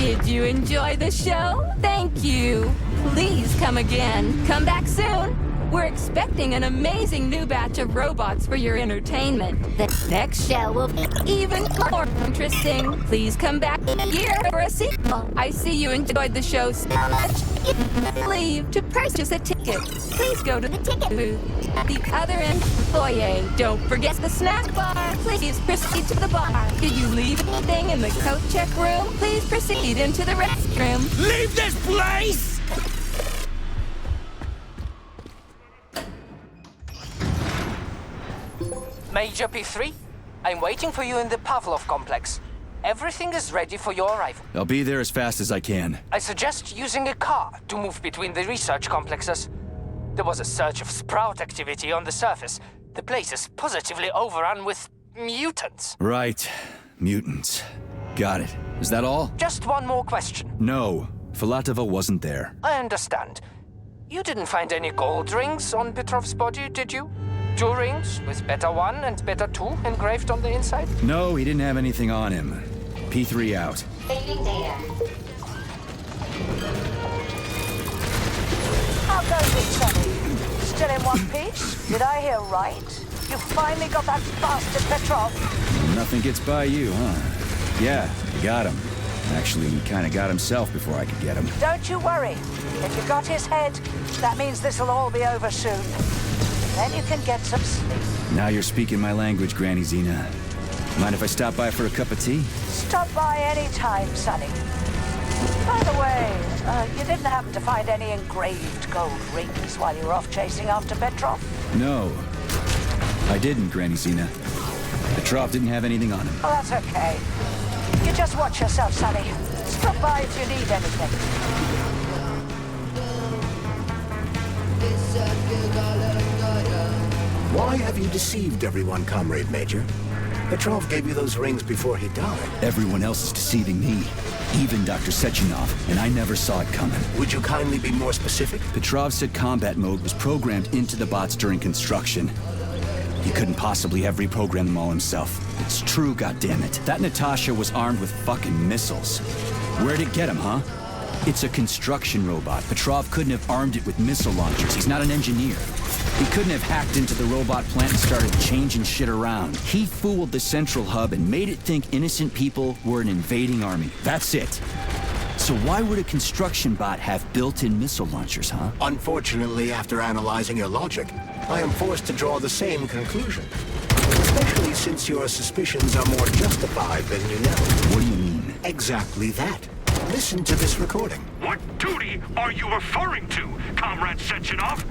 Did you enjoy the show? Thank you. Please come again. Come back soon. We're expecting an amazing new batch of robots for your entertainment. The next show will be even more interesting. Please come back here for a sequel. I see you enjoyed the show so much. Leave to purchase a ticket. Please go to the ticket booth at the other end of the foyer. Don't forget the snack bar. Please proceed to the bar. Did you leave anything in the coat check room? Please proceed into the restroom. Leave this place! Major P3, I'm waiting for you in the Pavlov complex. Everything is ready for your arrival. I'll be there as fast as I can. I suggest using a car to move between the research complexes. There was a surge of sprout activity on the surface. The place is positively overrun with mutants. Right. Mutants. Got it. Is that all? Just one more question. No. Filatova wasn't there. I understand. You didn't find any gold rings on Petrov's body, did you? 2 rings with Beta 1 and Beta 2 engraved on the inside? No, he didn't have anything on him. P3 out. Saving data. How goes it, Sonny? Still in one piece? Did I hear right? You finally got that bastard Petrov? Nothing gets by you, huh? Yeah, you got him. Actually, he kind of got himself before I could get him. Don't you worry. If you got his head, that means this'll all be over soon. Then you can get some sleep. Now you're speaking my language, Granny Zena. Mind if I stop by for a cup of tea? Stop by any time, Sonny. By the way, you didn't happen to find any engraved gold rings while you were off chasing after Petrov? No. I didn't, Granny Zena. Petrov didn't have anything on him. Oh, that's okay. You just watch yourself, Sonny. Stop by if you need anything. Why have you deceived everyone, Comrade Major? Petrov gave you those rings before he died. Everyone else is deceiving me. Even Dr. Sechenov, and I never saw it coming. Would you kindly be more specific? Petrov said combat mode was programmed into the bots during construction. He couldn't possibly have reprogrammed them all himself. It's true, goddammit. That Natasha was armed with fucking missiles. Where'd it get him, huh? It's a construction robot. Petrov couldn't have armed it with missile launchers. He's not an engineer. He couldn't have hacked into the robot plant and started changing shit around. He fooled the central hub and made it think innocent people were an invading army. That's it. So why would a construction bot have built-in missile launchers, huh? Unfortunately, after analyzing your logic, I am forced to draw the same conclusion. Especially since your suspicions are more justified than you know. What do you mean? Exactly that. Listen to this recording. What duty are you referring to, Comrade Sechenov?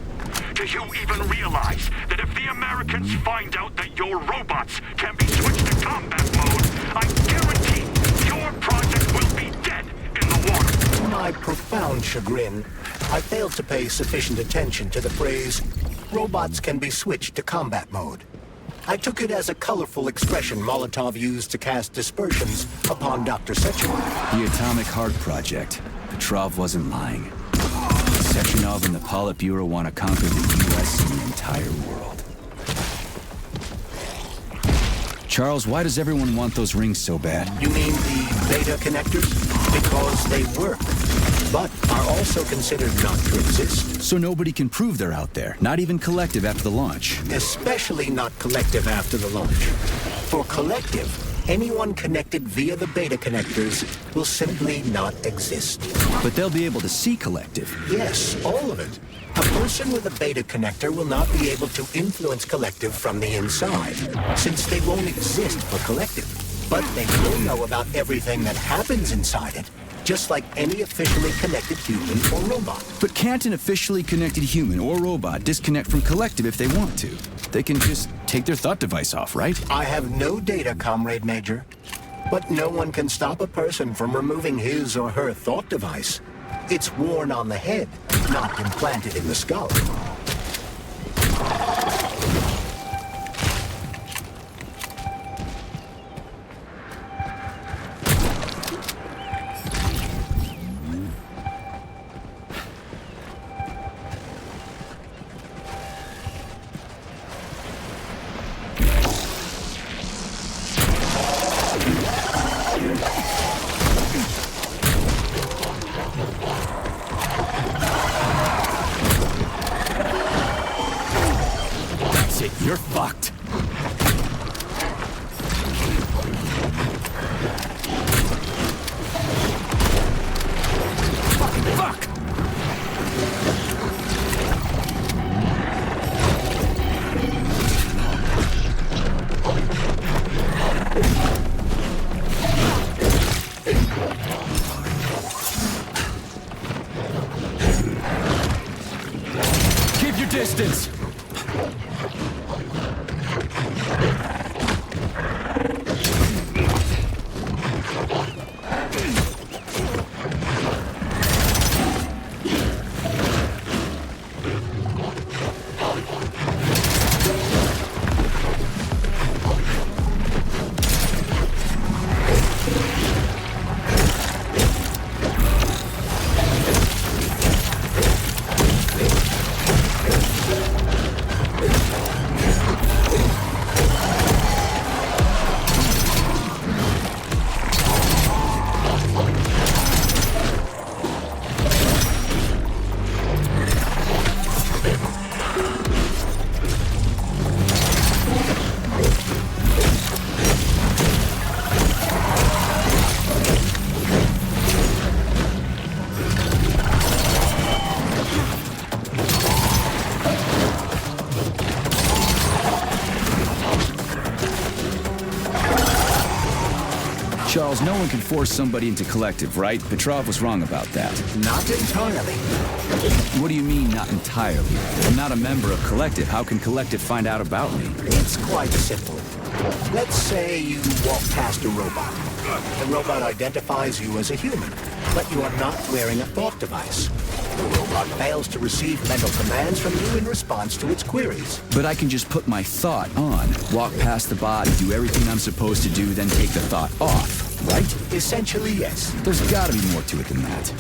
Do you even realize that if the Americans find out that your robots can be switched to combat mode, I guarantee your project will be dead in the water? To my profound chagrin, I failed to pay sufficient attention to the phrase, robots can be switched to combat mode. I took it as a colorful expression Molotov used to cast dispersions upon Dr. Sechenov. The Atomic Heart Project. Petrov wasn't lying. Sechenov and the Politburo want to conquer the U.S. and the entire world. Charles, why does everyone want those rings so bad? You mean the beta connectors? Because they work, but are also considered not to exist. So nobody can prove they're out there, not even Collective after the launch. Especially not Collective after the launch. For Collective, anyone connected via the beta connectors will simply not exist. But they'll be able to see Collective. Yes, all of it. A person with a beta connector will not be able to influence Collective from the inside, since they won't exist for Collective. But they will know about everything that happens inside it, just like any officially connected human or robot. But can't an officially connected human or robot disconnect from Collective if they want to? They can just take their thought device off, right? I have no data, Comrade Major. But no one can stop a person from removing his or her thought device. It's worn on the head, not implanted in the skull. distance! Charles, no one can force somebody into collective, right? Petrov was wrong about that. Not entirely. What do you mean, not entirely? I'm not a member of collective. How can collective find out about me? It's quite simple. Let's say you walk past a robot. The robot identifies you as a human, but you are not wearing a thought device. The robot fails to receive mental commands from you in response to its queries. But I can just put my thought on, walk past the bot, do everything I'm supposed to do, then take the thought off, right? Essentially, yes. There's gotta be more to it than that.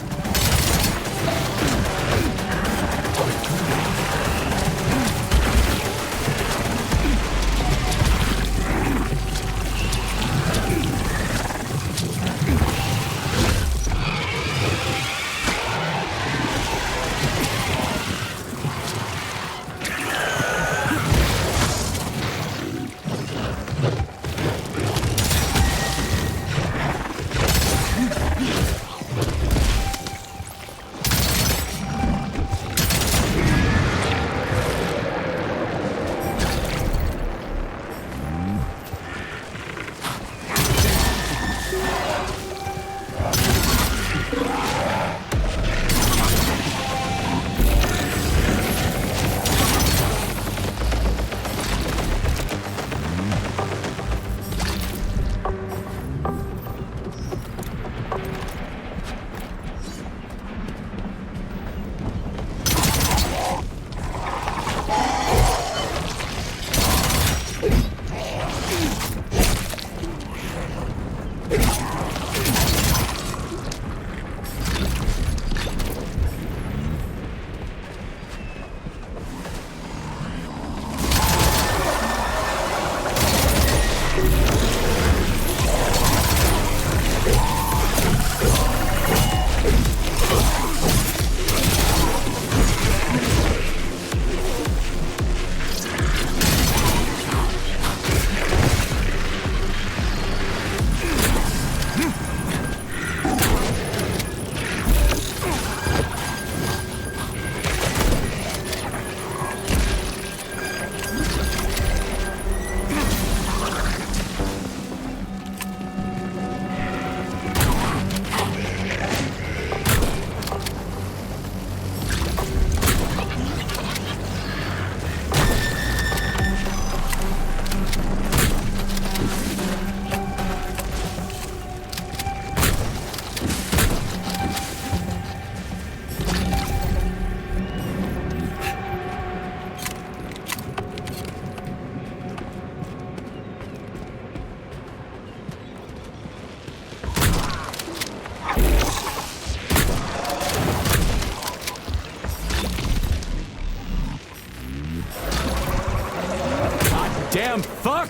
Damn fuck!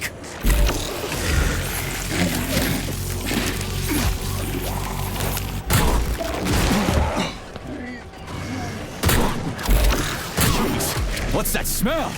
Jeez, what's that smell?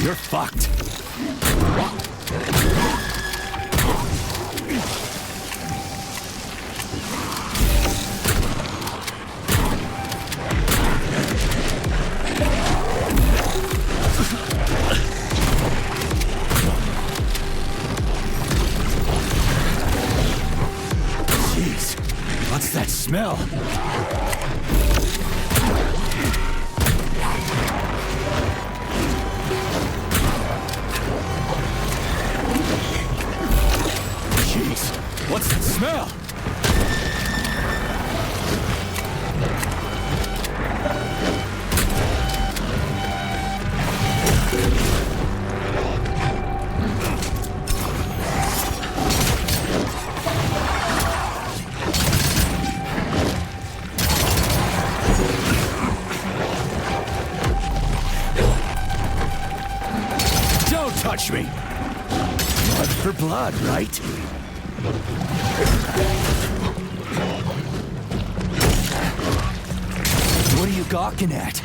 You're fucked. Jeez, what's that smell? What's that smell? Don't touch me! Blood for blood, right? What are you gawking at?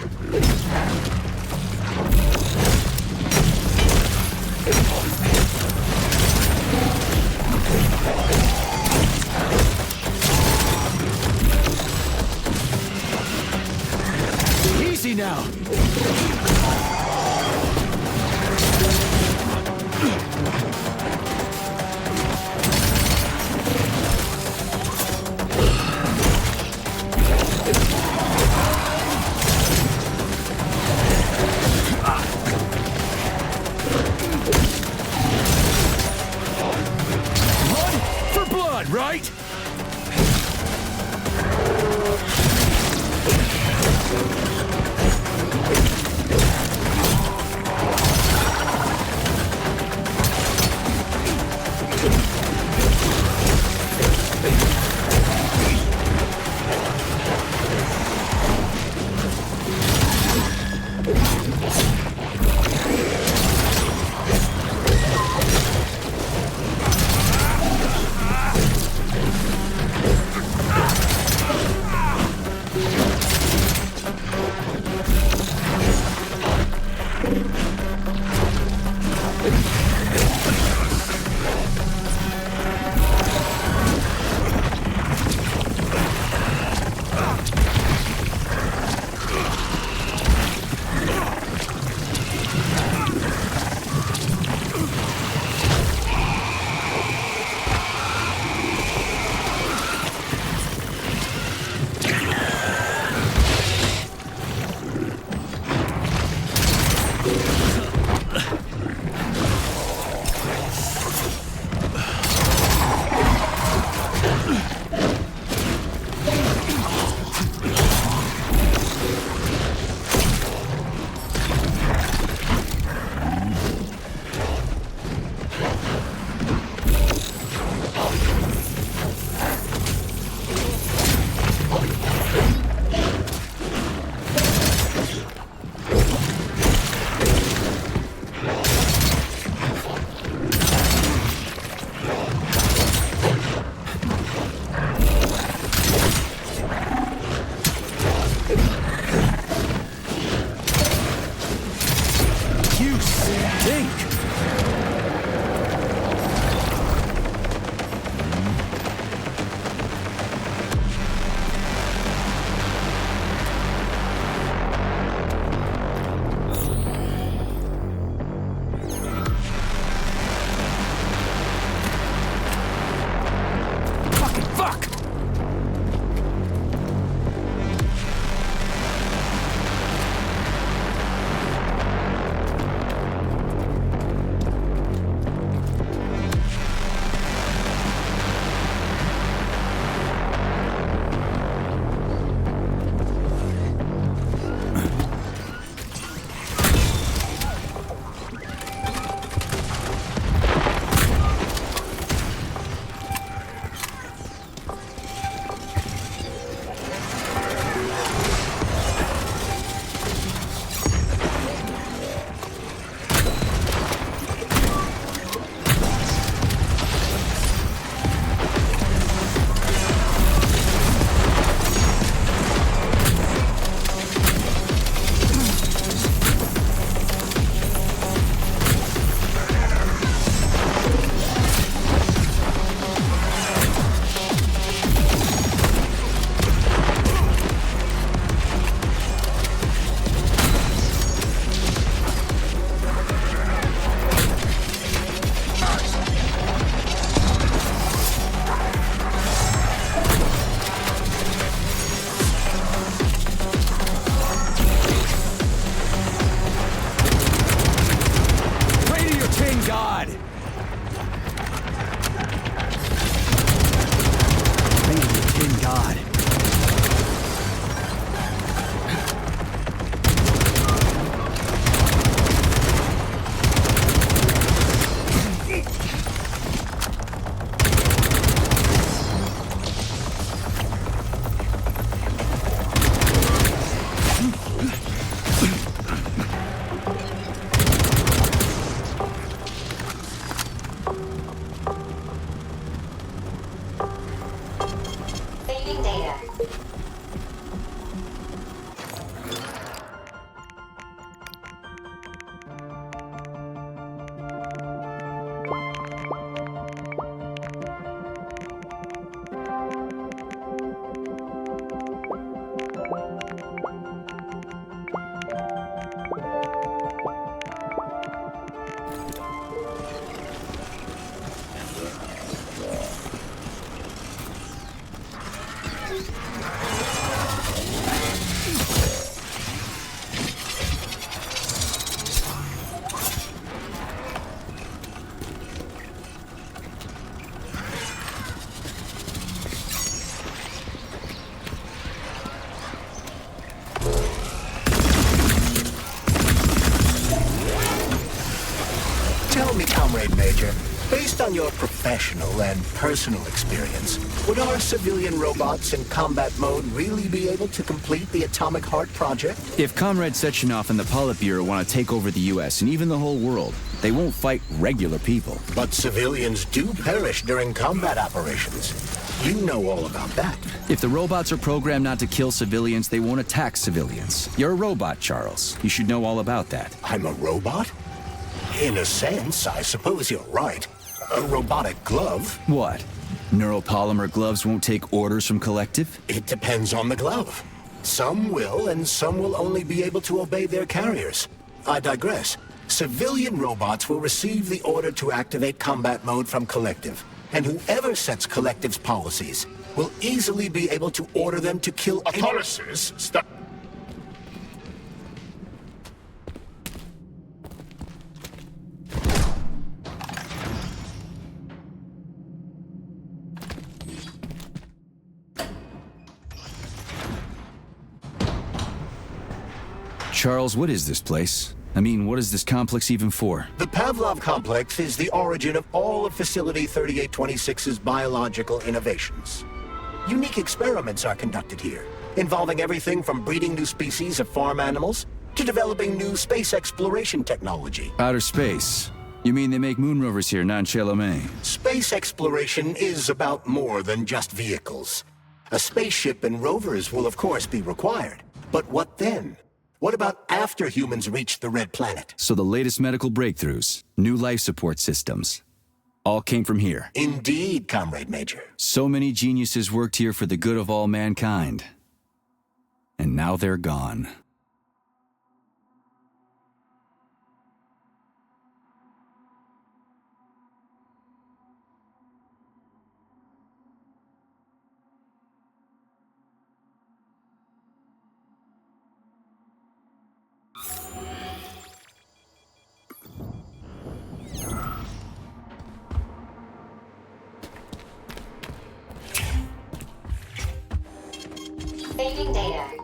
Easy now! Right? Saving data. Tell me, Comrade Major, based on your professional and personal experience, would our civilian robots in combat mode really be able to complete the Atomic Heart project? If Comrade Sechenov and the Politburo want to take over the US and even the whole world, they won't fight regular people. But civilians do perish during combat operations. You know all about that. If the robots are programmed not to kill civilians, they won't attack civilians. You're a robot, Charles. You should know all about that. I'm a robot? In a sense, I suppose you're right. A robotic glove? What? Neuropolymer gloves won't take orders from Collective? It depends on the glove. Some will, and some will only be able to obey their carriers. I digress. Civilian robots will receive the order to activate combat mode from Collective, and whoever sets Collective's policies will easily be able to order them to kill Authorities, stop. Charles, what is this place? I mean, what is this complex even for? The Pavlov complex is the origin of all of Facility 3826's biological innovations. Unique experiments are conducted here, involving everything from breeding new species of farm animals to developing new space exploration technology. Outer space? You mean they make moon rovers here, non Chalamet? Space exploration is about more than just vehicles. A spaceship and rovers will of course be required. But what then? What about after humans reach the Red Planet? So the latest medical breakthroughs, new life support systems, all came from here. Indeed, Comrade Major. So many geniuses worked here for the good of all mankind. And now they're gone. Saving data.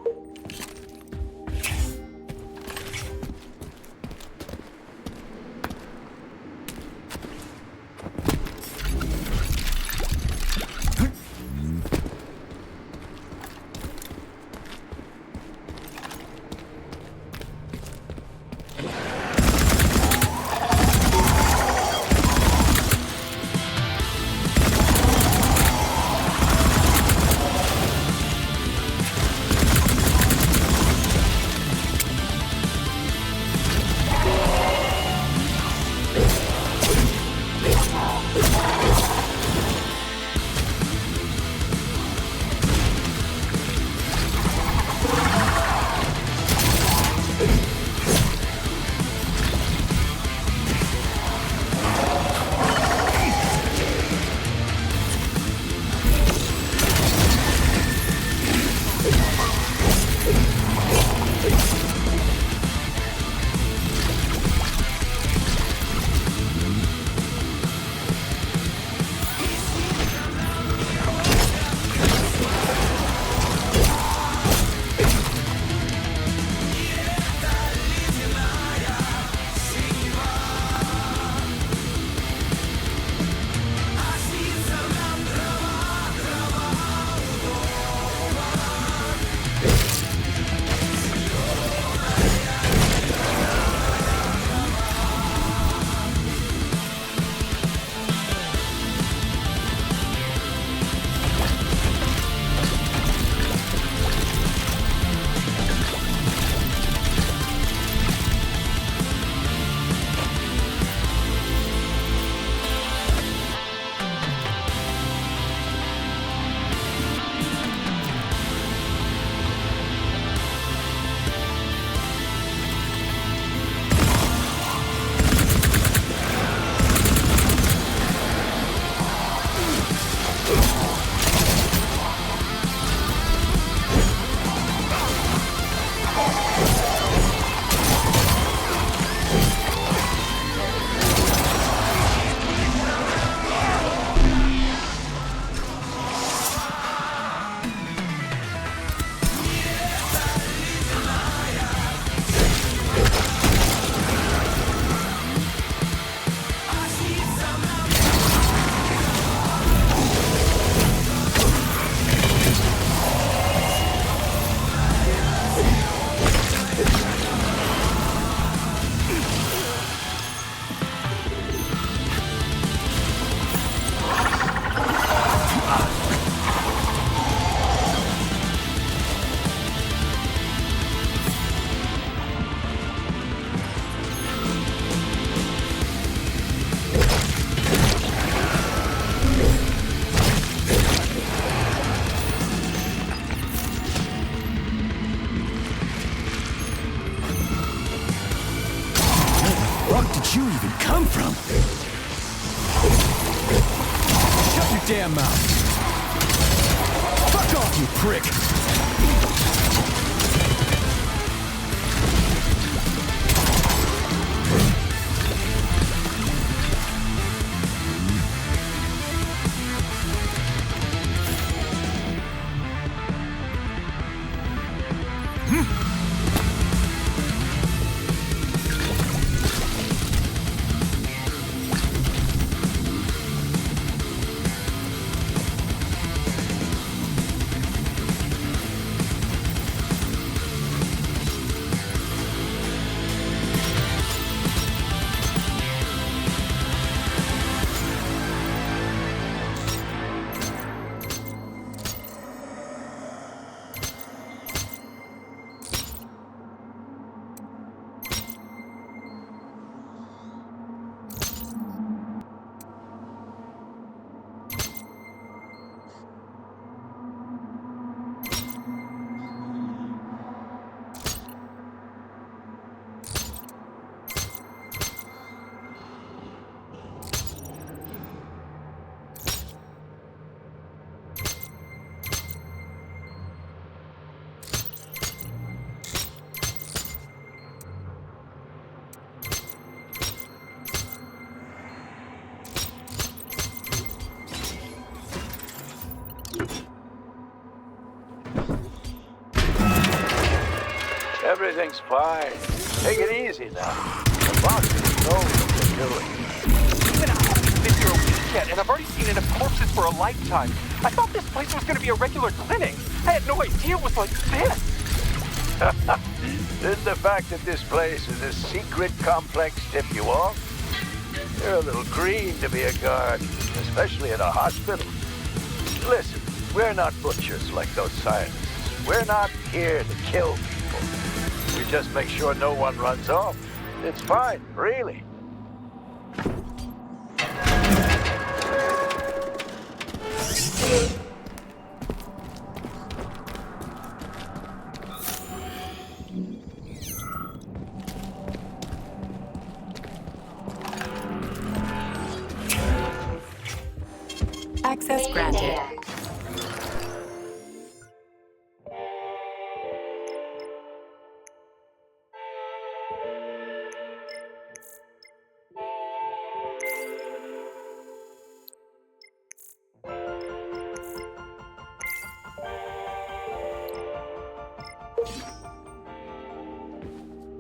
You even come from? Shut your damn mouth! Fuck off, you prick! Everything's fine. Take it easy now. The bosses know what they're doing. Even I haven't been here a week yet, and I've already seen enough corpses for a lifetime. I thought this place was going to be a regular clinic. I had no idea it was like this. Did the fact that this place is a secret complex tip you off? You're a little green to be a guard, especially at a hospital. Listen, we're not butchers like those scientists. We're not here to kill people. We just make sure no one runs off. It's fine, really. Access granted.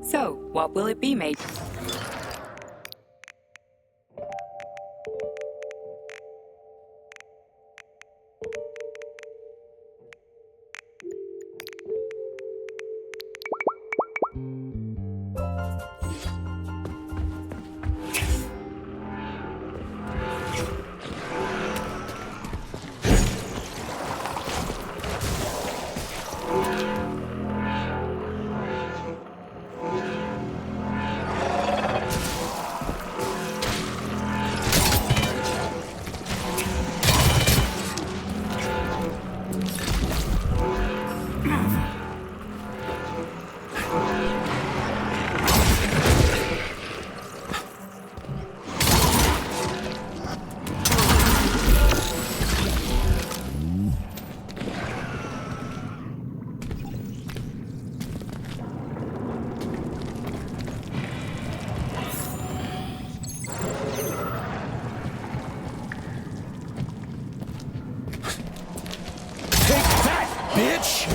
So, what will it be, mate? bitch!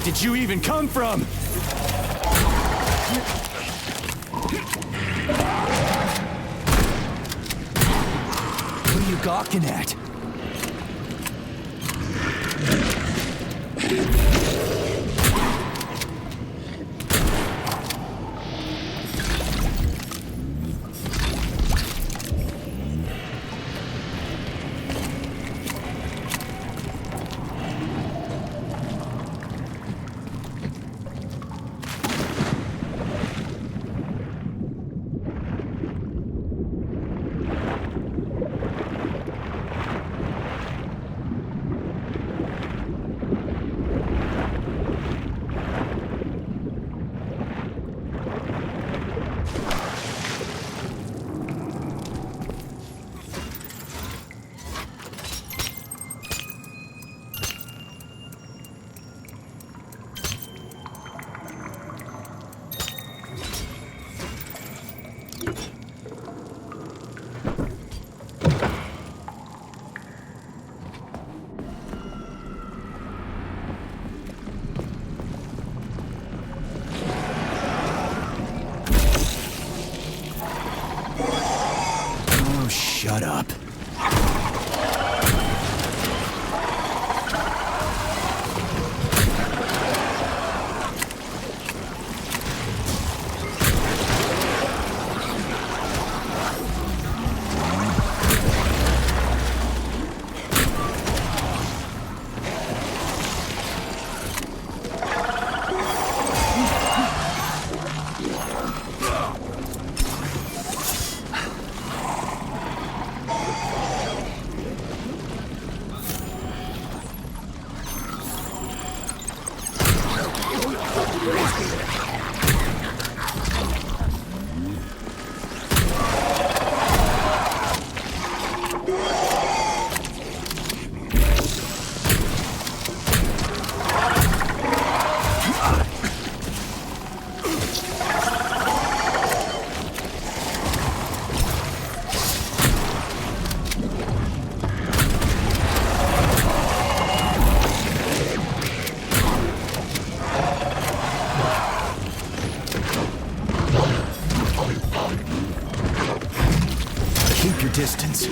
Did you even come from? What are you gawking at? Shut up. Keep your distance.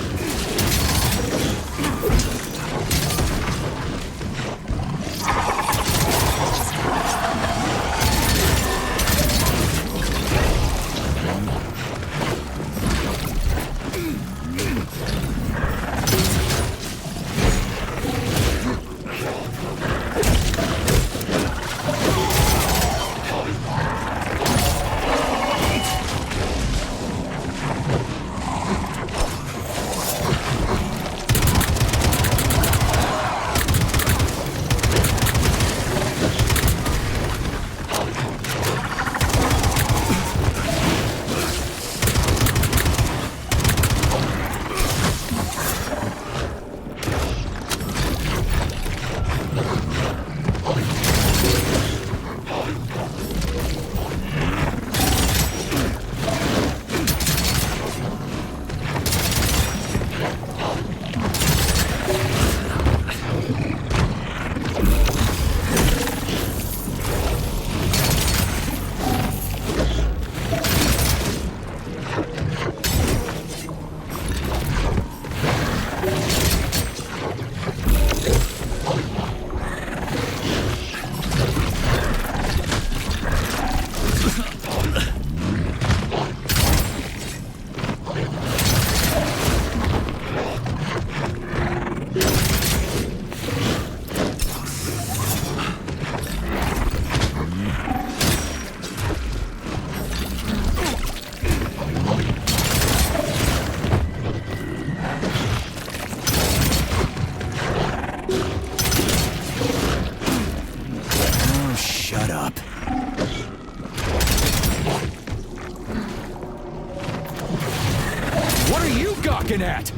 What are you gawking at?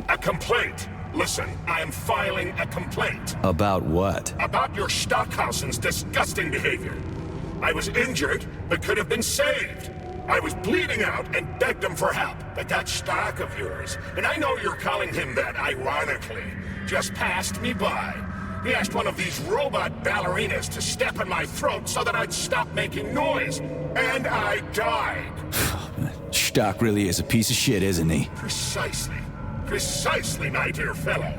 A complaint. Listen, I am filing a complaint. About what? About your Stockhausen's disgusting behavior. I was injured, but could have been saved. I was bleeding out and begged him for help, but that Stock of yours, and I know you're calling him that ironically, just passed me by. He asked one of these robot ballerinas to step in my throat so that I'd stop making noise, and I died. Stock really is a piece of shit, isn't he? Precisely. Precisely, my dear fellow.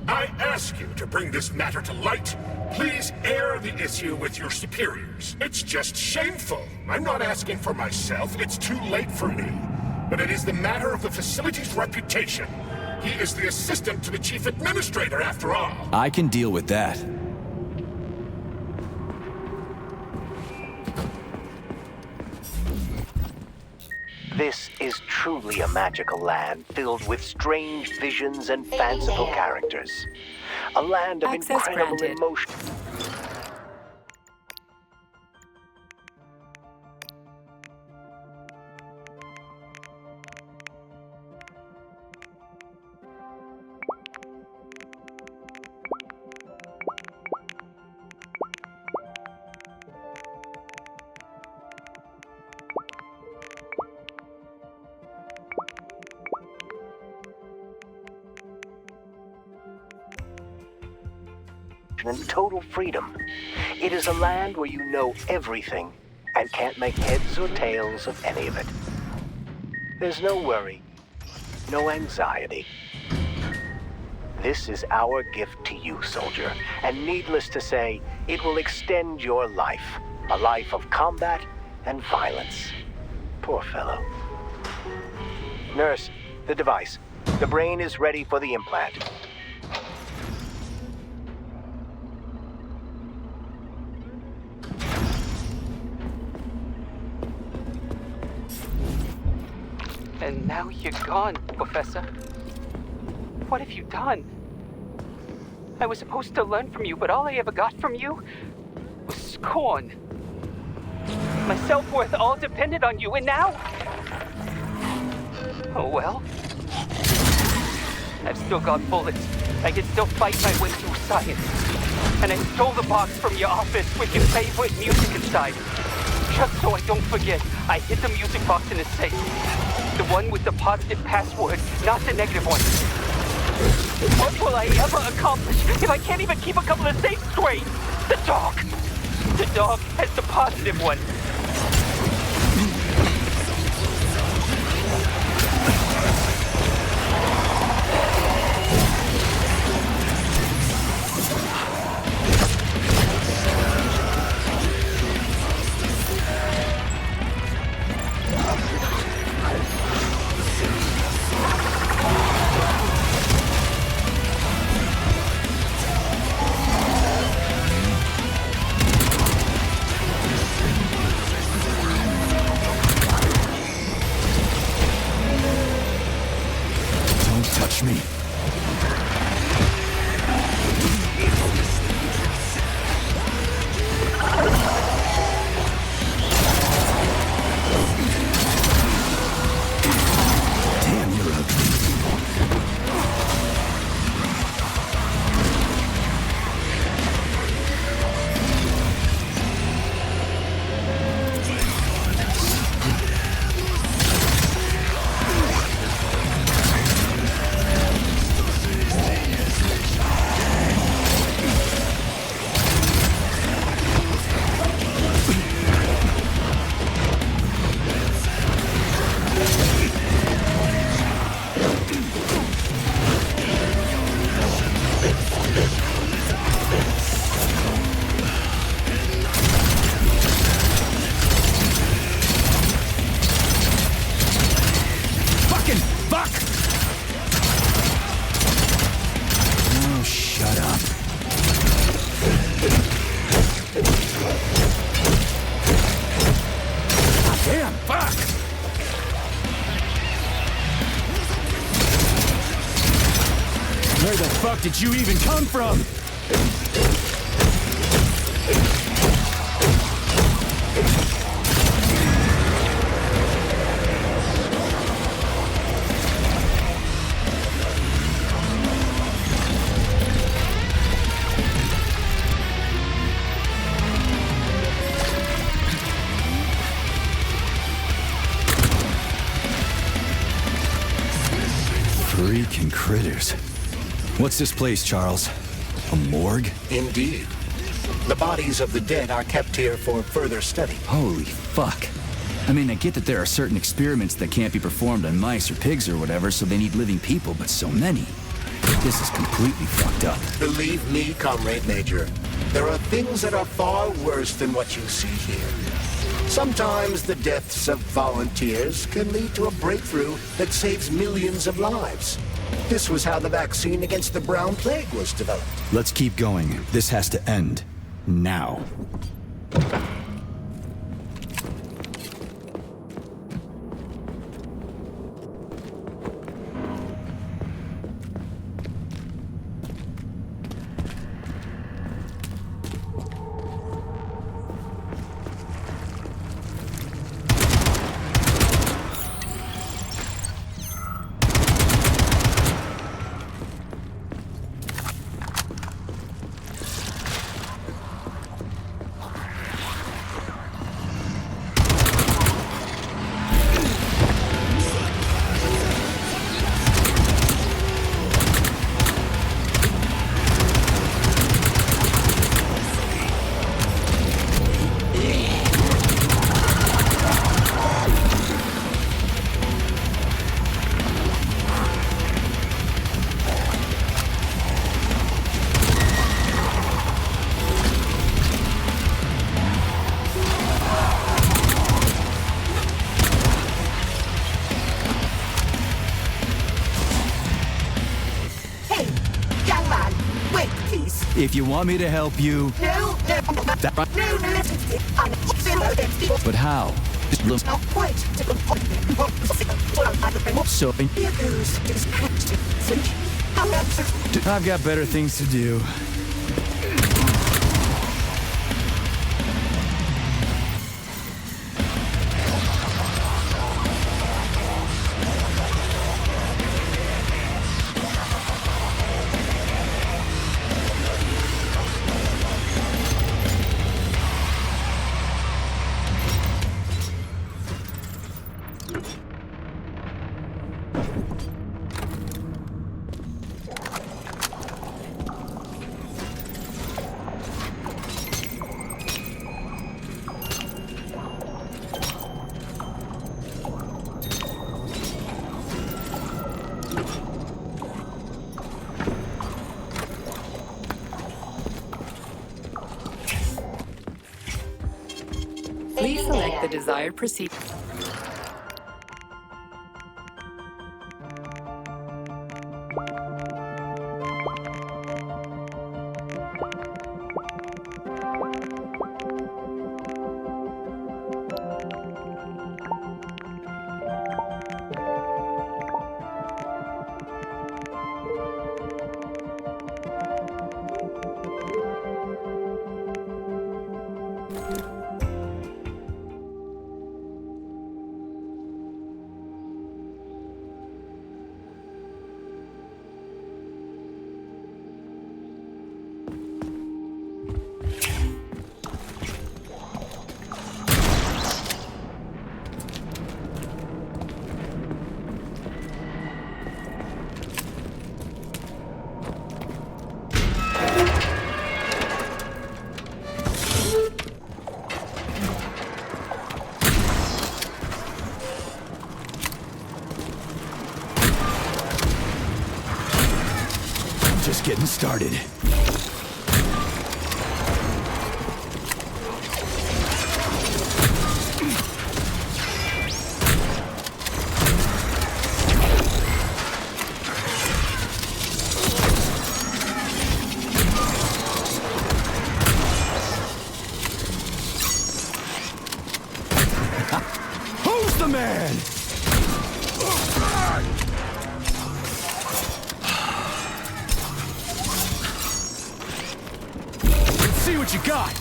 I ask you to bring this matter to light. Please air the issue with your superiors. It's just shameful. I'm not asking for myself. It's too late for me. But it is the matter of the facility's reputation. He is the assistant to the chief administrator, after all. I can deal with that. This is truly a magical land filled with strange visions and fanciful characters. A land of Access incredible granted. emotion. And total freedom. It is a land where you know everything and can't make heads or tails of any of it. There's no worry, no anxiety. This is our gift to you, soldier, and needless to say, it will extend your life, a life of combat and violence. Poor fellow. Nurse, the device. The brain is ready for the implant. And now you're gone, Professor. What have you done? I was supposed to learn from you, but all I ever got from you was scorn. My self-worth all depended on you, and now... Oh well. I've still got bullets. I can still fight my way through science. And I stole the box from your office with your favorite music inside. Just so I don't forget, I hid the music box in a safe. The one with the positive password, not the negative one. What will I ever accomplish if I can't even keep a couple of safes straight? The dog! The dog has the positive one. fuck did you even come from? 'Freaking critters. What's this place, Charles? A morgue? Indeed. The bodies of the dead are kept here for further study. Holy fuck. I mean, I get that there are certain experiments that can't be performed on mice or pigs or whatever, so they need living people, but so many. This is completely fucked up. Believe me, Comrade Major, there are things that are far worse than what you see here. Sometimes the deaths of volunteers can lead to a breakthrough that saves millions of lives. This was how the vaccine against the brown plague was developed. Let's keep going. This has to end. Now. If you want me to help you... No. But how? So... I've got better things to do. Please select the desired procedure. Just getting started. Who's the man? you got?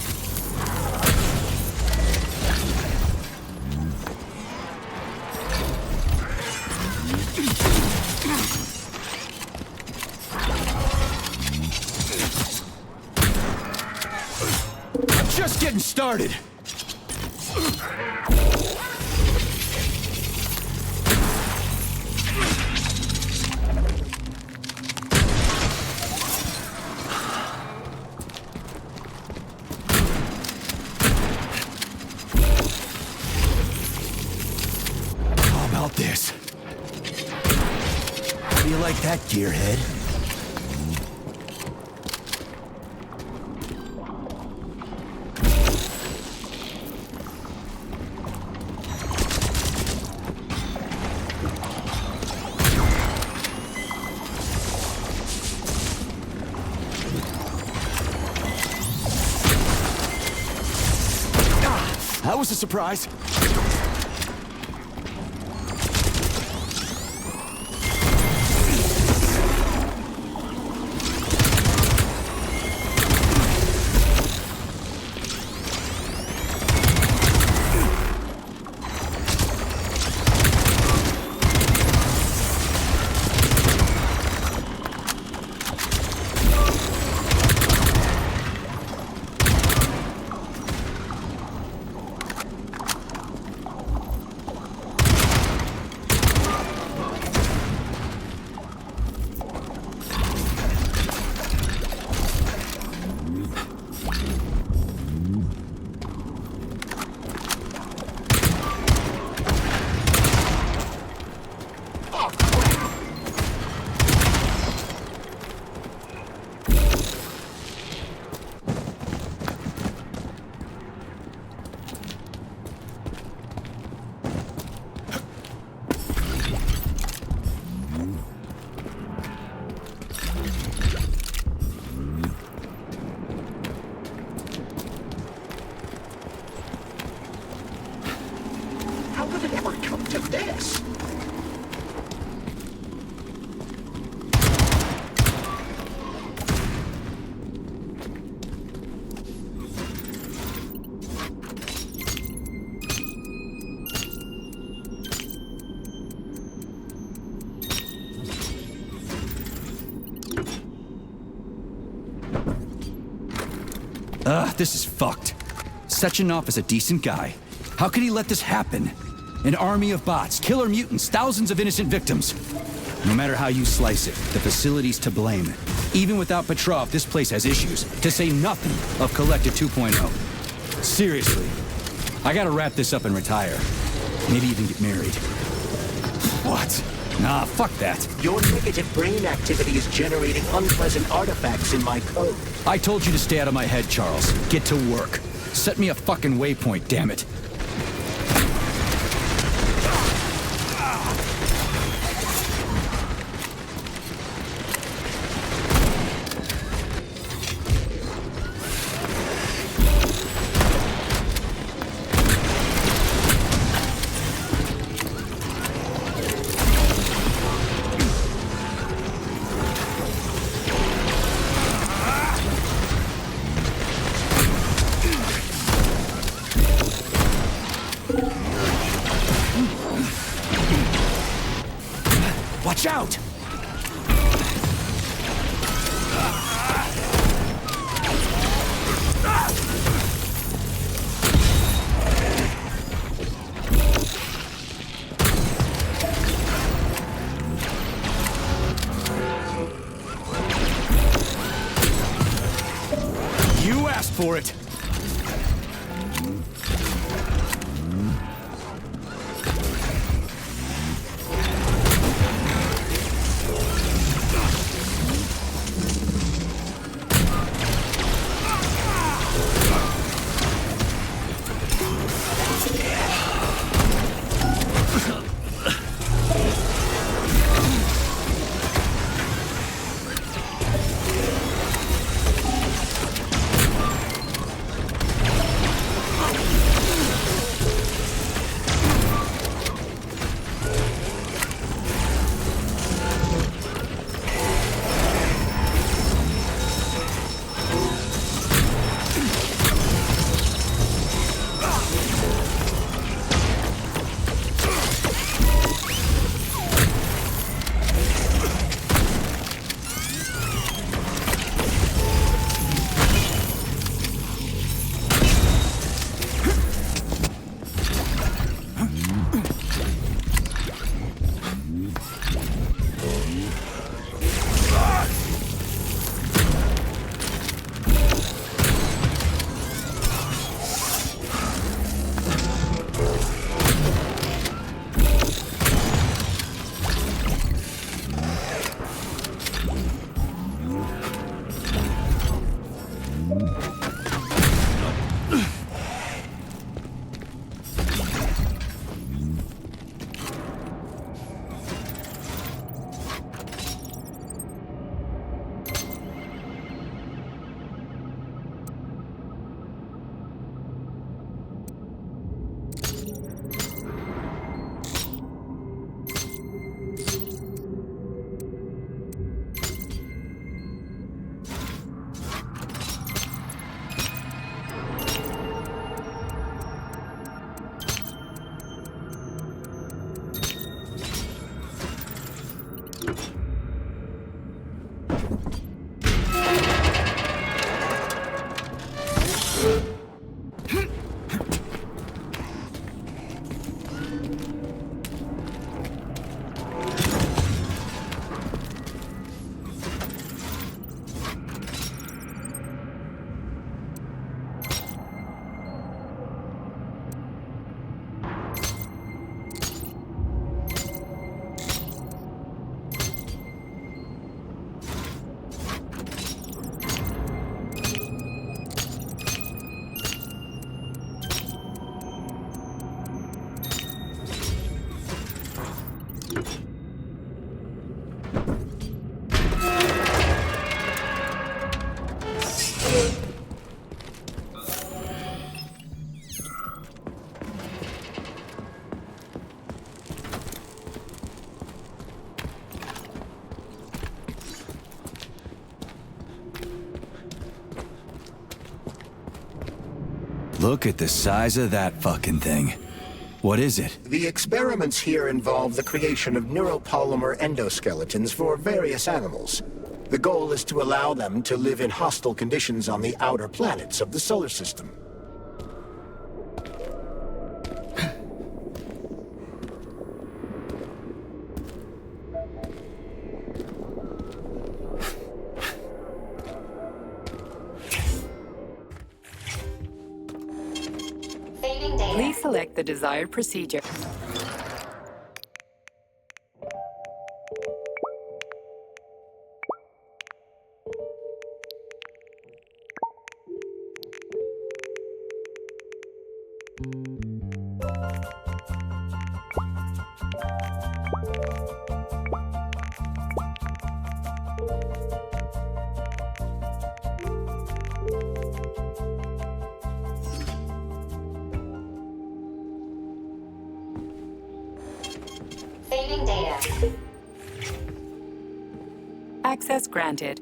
Just getting started. How about this? How do you like that, gearhead? That was a surprise. How could it ever come to this? This is fucked. Sechenov is a decent guy. How could he let this happen? An army of bots, killer mutants, thousands of innocent victims. No matter how you slice it, the facility's to blame. Even without Petrov, this place has issues, to say nothing of Collective 2.0. Seriously, I gotta wrap this up and retire. Maybe even get married. What? Nah, fuck that. Your negative brain activity is generating unpleasant artifacts in my code. I told you to stay out of my head, Charles. Get to work. Set me a fucking waypoint, damn it. Watch out! You asked for it! Look at the size of that fucking thing. What is it? The experiments here involve the creation of neuropolymer endoskeletons for various animals. The goal is to allow them to live in hostile conditions on the outer planets of the solar system. Please select the desired procedure. Saving data. Access granted.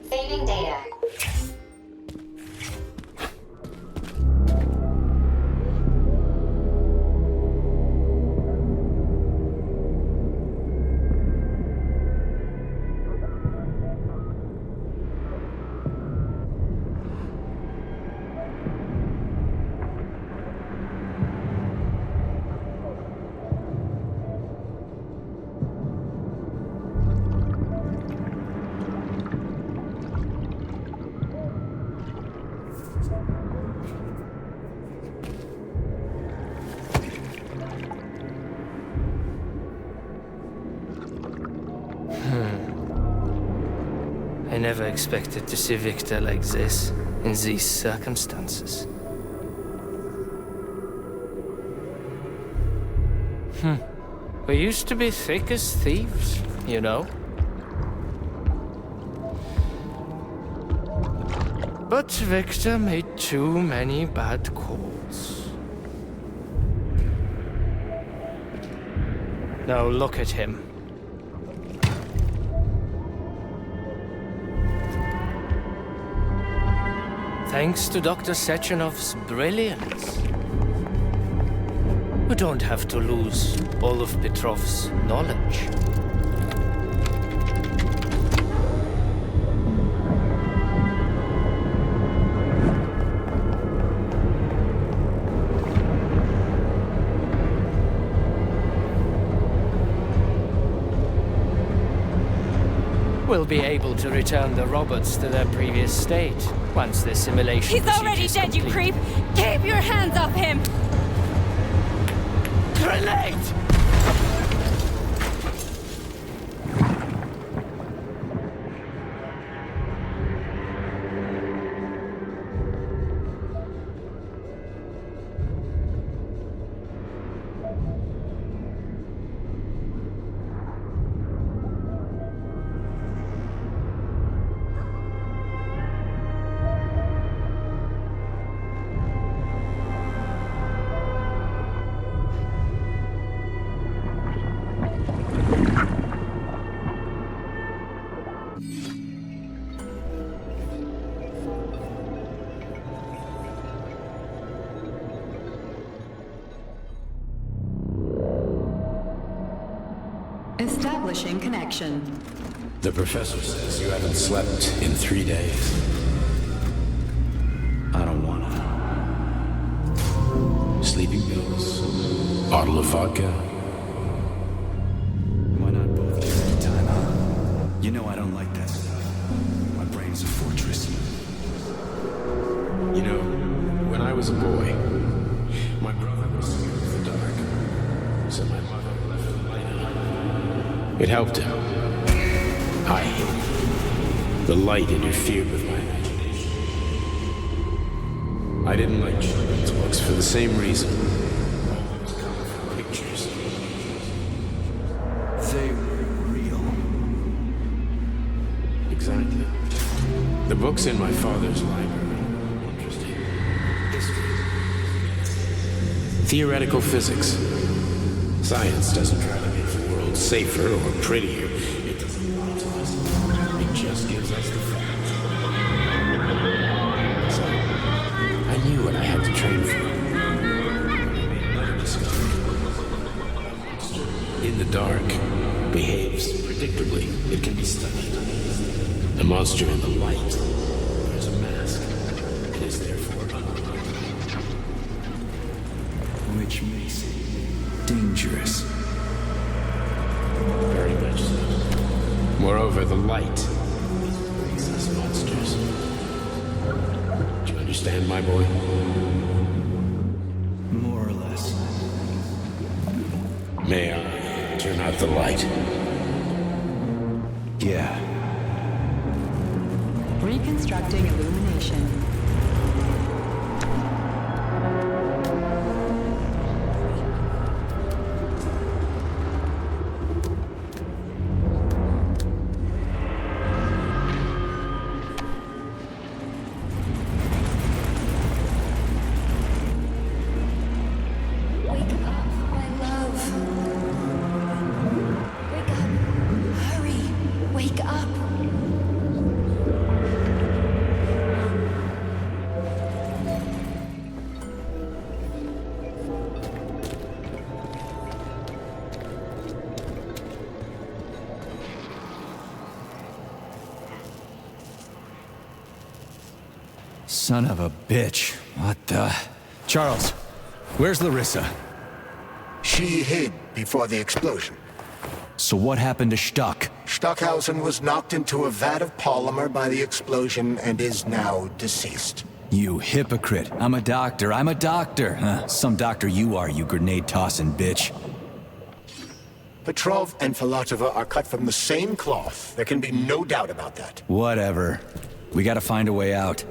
Saving data. I never expected to see Victor like this, in these circumstances. We used to be thick as thieves, you know? But Victor made too many bad calls. Now look at him. Thanks to Dr. Sechenov's brilliance, we don't have to lose all of Petrov's knowledge. We'll be able to return the robots to their previous state once the simulation He's already procedure's dead, you complete. creep! Keep your hands off him! Grenade! Establishing connection. The professor says you haven't slept in 3 days. I don't wanna. Sleeping pills, bottle of vodka. Why not both give it a time, huh? You know I don't like that stuff. My brain's a fortress. You know, when I was a boy, my brother was scared of the dark. So my mother left the light on. It helped him. I hated it. The light interfered with my imagination. I didn't like children's books for the same reason. All those colorful pictures. They were real. Exactly. The books in my father's library were interesting. History. Theoretical physics. Science doesn't try to make the world safer or prettier. It doesn't lie to us. It just gives us the facts. So, I knew what I had to train for. Another discovery. In the dark, behaves predictably. It can be studied. The monster in the light wears a mask and is therefore unharmed. Which makes it dangerous. Very much so. Moreover, the light brings us monsters. Do you understand, my boy? More or less. May I turn out the light? Yeah. Reconstructing illumination. Wake up, my love. Wake up. Hurry. Wake up. Son of a bitch. What the... Charles, where's Larissa? She hid before the explosion. So what happened to Stuck? Stockhausen was knocked into a vat of polymer by the explosion and is now deceased. You hypocrite. I'm a doctor. I'm a doctor. Huh? Some doctor you are, you grenade-tossing bitch. Petrov and Filatova are cut from the same cloth. There can be no doubt about that. Whatever. We gotta find a way out.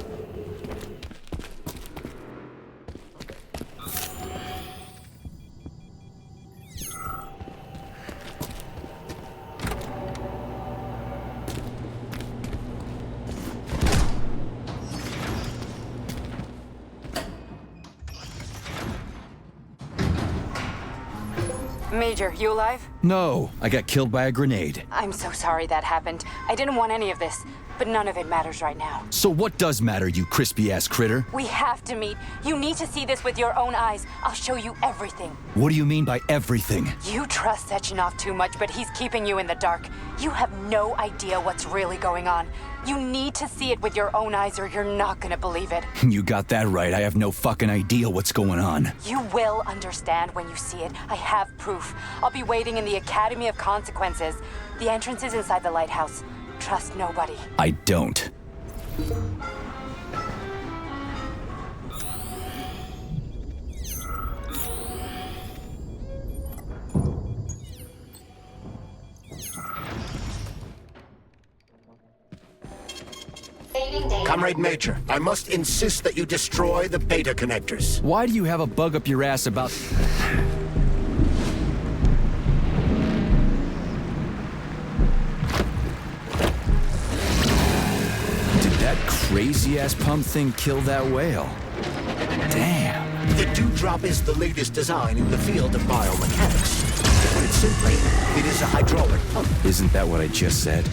Major, you alive? No, I got killed by a grenade. I'm so sorry that happened. I didn't want any of this, but none of it matters right now. So what does matter, you crispy-ass critter? We have to meet. You need to see this with your own eyes. I'll show you everything. What do you mean by everything? You trust Sechenov too much, but he's keeping you in the dark. You have no idea what's really going on. You need to see it with your own eyes or you're not gonna believe it. You got that right. I have no fucking idea what's going on. You will understand when you see it. I have proof. I'll be waiting in the Academy of Consequences. The entrance is inside the lighthouse. Trust nobody. I don't. Comrade Major, I must insist that you destroy the beta connectors. Why do you have a bug up your ass about... Did that crazy-ass pump thing kill that whale? Damn. The Dewdrop is the latest design in the field of biomechanics. To put it simply, it is a hydraulic pump. Isn't that what I just said?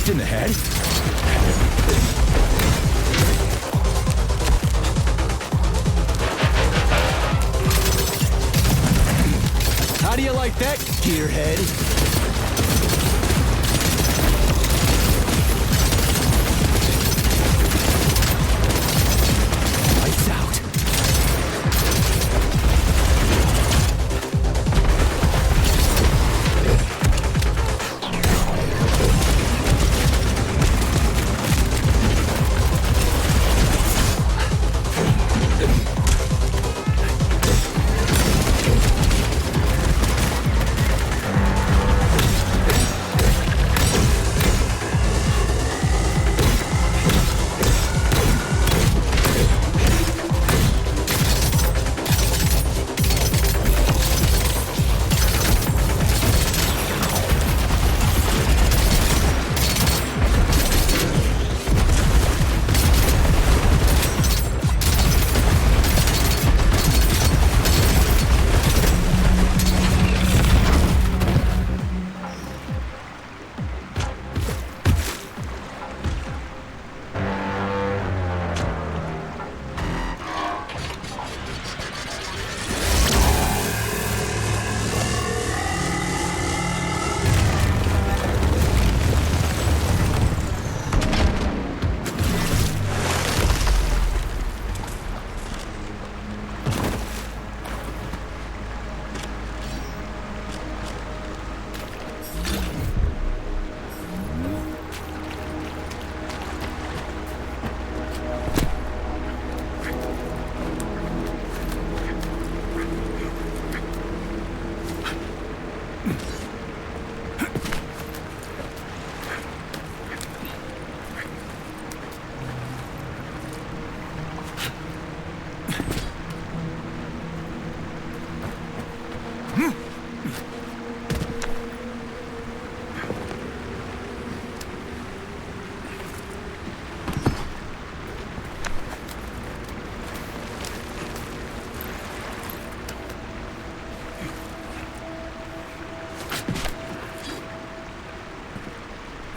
Kicked in the head? How do you like that, gearhead? Lights out.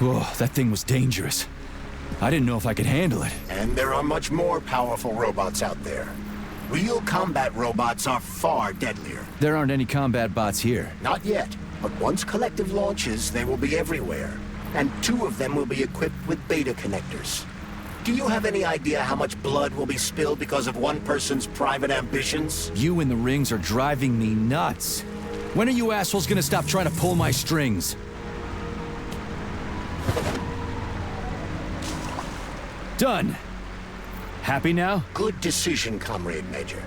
Whoa, that thing was dangerous. I didn't know if I could handle it. And there are much more powerful robots out there. Real combat robots are far deadlier. There aren't any combat bots here. Not yet, but once Collective launches, they will be everywhere. And 2 of them will be equipped with beta connectors. Do you have any idea how much blood will be spilled because of one person's private ambitions? You in the rings are driving me nuts. When are you assholes gonna stop trying to pull my strings? Done. Happy now? Good decision, Comrade Major.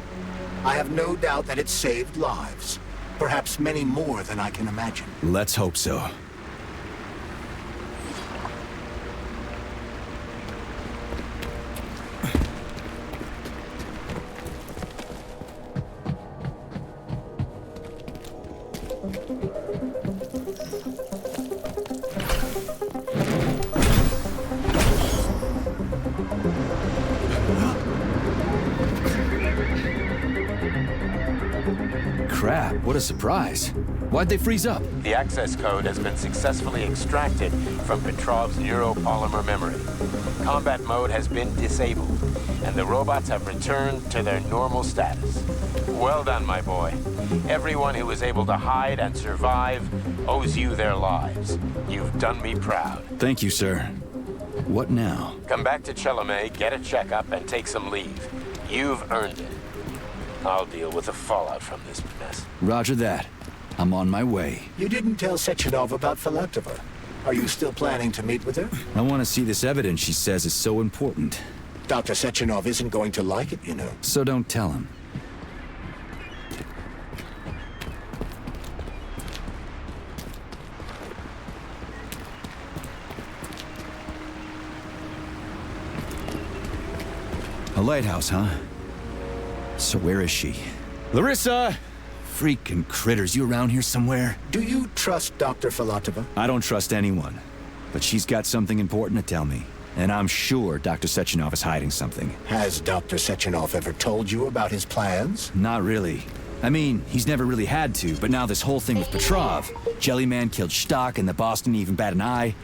I have no doubt that it saved lives. Perhaps many more than I can imagine. Let's hope so. Crap, what a surprise. Why'd they freeze up? The access code has been successfully extracted from Petrov's neuropolymer memory. Combat mode has been disabled, and the robots have returned to their normal status. Well done, my boy. Everyone who was able to hide and survive owes you their lives. You've done me proud. Thank you, sir. What now? Come back to Chelomey, get a checkup, and take some leave. You've earned it. I'll deal with the fallout from this mess. Roger that. I'm on my way. You didn't tell Sechenov about Filatova. Are you still planning to meet with her? I want to see this evidence she says is so important. Dr. Sechenov isn't going to like it, you know. So don't tell him. A lighthouse, huh? So where is she? Larissa! Freaking critters, you around here somewhere? Do you trust Dr. Filatova? I don't trust anyone. But she's got something important to tell me. And I'm sure Dr. Sechenov is hiding something. Has Dr. Sechenov ever told you about his plans? Not really. I mean, he's never really had to, but now this whole thing with Petrov, Jellyman killed Stock and the boss didn't even bat an eye.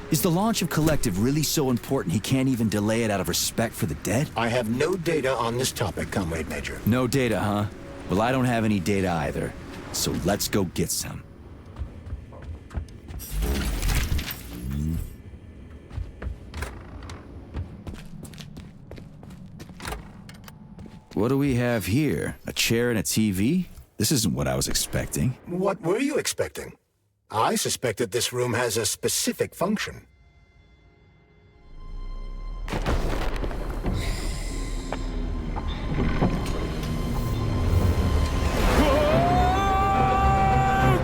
Is the launch of Collective really so important he can't even delay it out of respect for the dead? I have no data on this topic, Comrade Major. No data, huh? Well, I don't have any data either. So let's go get some. What do we have here? A chair and a TV? This isn't what I was expecting. What were you expecting? I suspected this room has a specific function.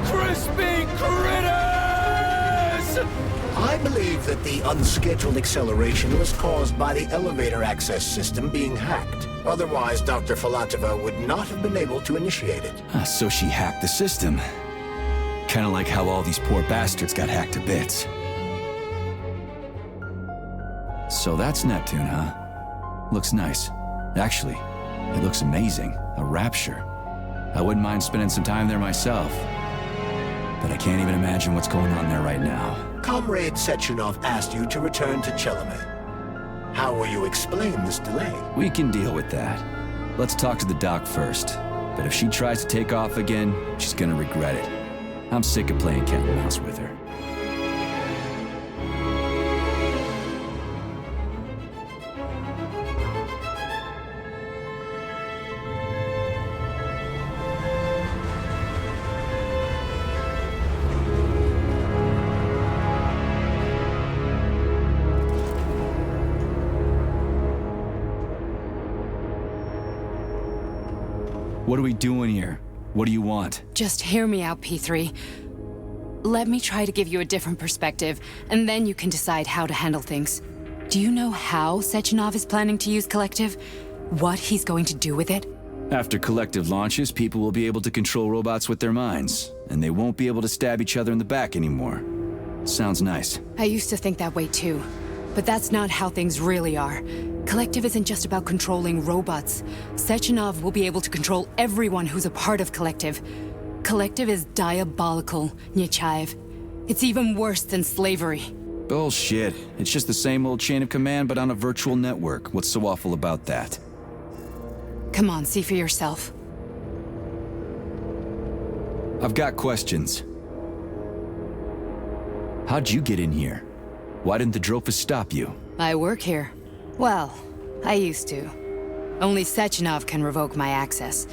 Crispy critters! I believe that the unscheduled acceleration was caused by the elevator access system being hacked. Otherwise, Dr. Filatova would not have been able to initiate it. So she hacked the system. Kinda like how all these poor bastards got hacked to bits. So that's Neptune, huh? Looks nice. Actually, it looks amazing. A rapture. I wouldn't mind spending some time there myself. But I can't even imagine what's going on there right now. Comrade Sechenov asked you to return to Chelomey. How will you explain this delay? We can deal with that. Let's talk to the doc first. But if she tries to take off again, she's gonna regret it. I'm sick of playing cat and mouse with her. What are we doing here? What do you want? Just hear me out, P3. Let me try to give you a different perspective, and then you can decide how to handle things. Do you know how Sechenov is planning to use Collective? What he's going to do with it? After Collective launches, people will be able to control robots with their minds, and they won't be able to stab each other in the back anymore. Sounds nice. I used to think that way too, but that's not how things really are. Collective isn't just about controlling robots. Sechenov will be able to control everyone who's a part of Collective. Collective is diabolical, Nechayev. It's even worse than slavery. Bullshit. It's just the same old chain of command, but on a virtual network. What's so awful about that? Come on, see for yourself. I've got questions. How'd you get in here? Why didn't the Drofus stop you? I work here. Well, I used to. Only Sechenov can revoke my access.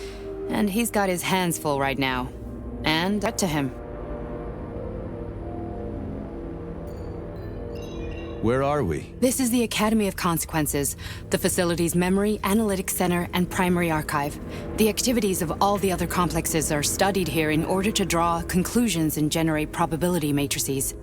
And he's got his hands full right now. And up to him. Where are we? This is the Academy of Consequences, the facility's memory, analytics center, and primary archive. The activities of all the other complexes are studied here in order to draw conclusions and generate probability matrices.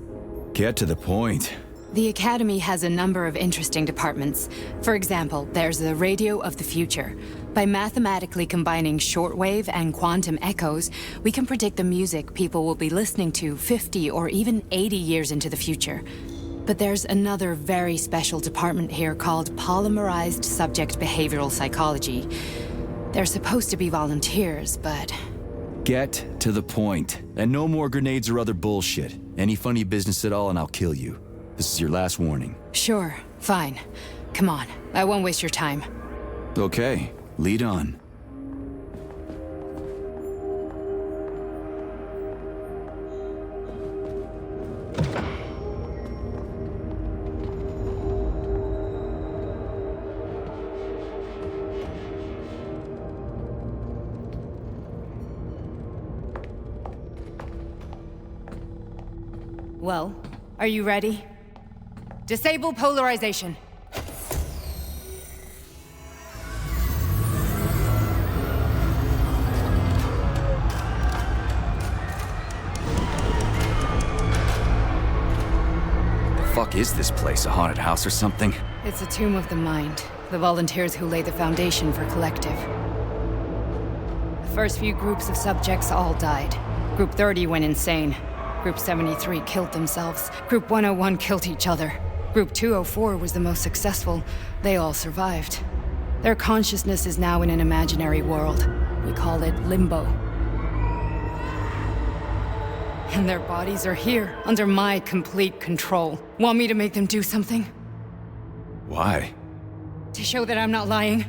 Get to the point. The Academy has a number of interesting departments. For example, there's the Radio of the Future. By mathematically combining shortwave and quantum echoes, we can predict the music people will be listening to 50 or even 80 years into the future. But there's another very special department here called Polymerized Subject Behavioral Psychology. They're supposed to be volunteers, but... Get to the point. And no more grenades or other bullshit. Any funny business at all and I'll kill you. This is your last warning. Sure, fine. Come on, I won't waste your time. Okay, lead on. Well, are you ready? Disable polarization. Fuck is this place? A haunted house or something? It's a tomb of the mind. The volunteers who laid the foundation for Collective. The first few groups of subjects all died. Group 30 went insane. Group 73 killed themselves. Group 101 killed each other. Group 204 was the most successful. They all survived. Their consciousness is now in an imaginary world. We call it Limbo. And their bodies are here, under my complete control. Want me to make them do something? Why? To show that I'm not lying?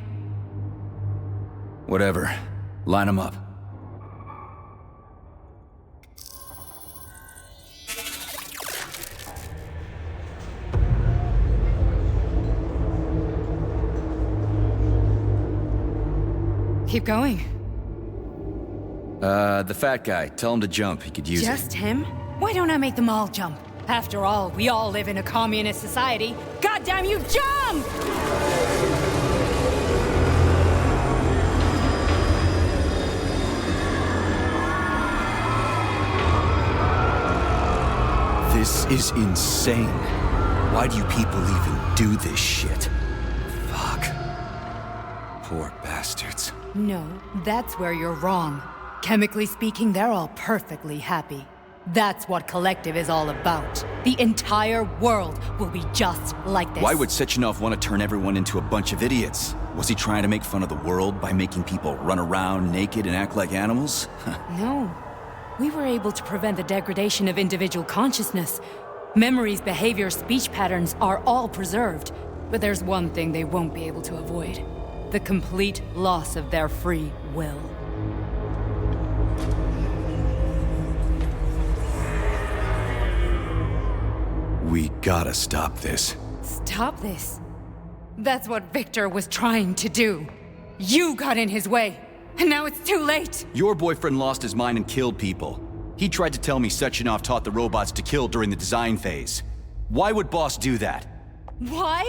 Whatever. Line them up. Keep going. The fat guy. Tell him to jump. He could use it. Just him? Why don't I make them all jump? After all, we all live in a communist society. Goddamn you, jump! This is insane. Why do you people even do this shit? Fuck. Poor bastards. No, that's where you're wrong. Chemically speaking, they're all perfectly happy. That's what Collective is all about. The entire world will be just like this. Why would Sechenov want to turn everyone into a bunch of idiots? Was he trying to make fun of the world by making people run around naked and act like animals? No. We were able to prevent the degradation of individual consciousness. Memories, behavior, speech patterns are all preserved. But there's one thing they won't be able to avoid. The complete loss of their free will. We gotta stop this. Stop this? That's what Victor was trying to do. You got in his way, and now it's too late. Your boyfriend lost his mind and killed people. He tried to tell me Sechenov taught the robots to kill during the design phase. Why would Boss do that? Why?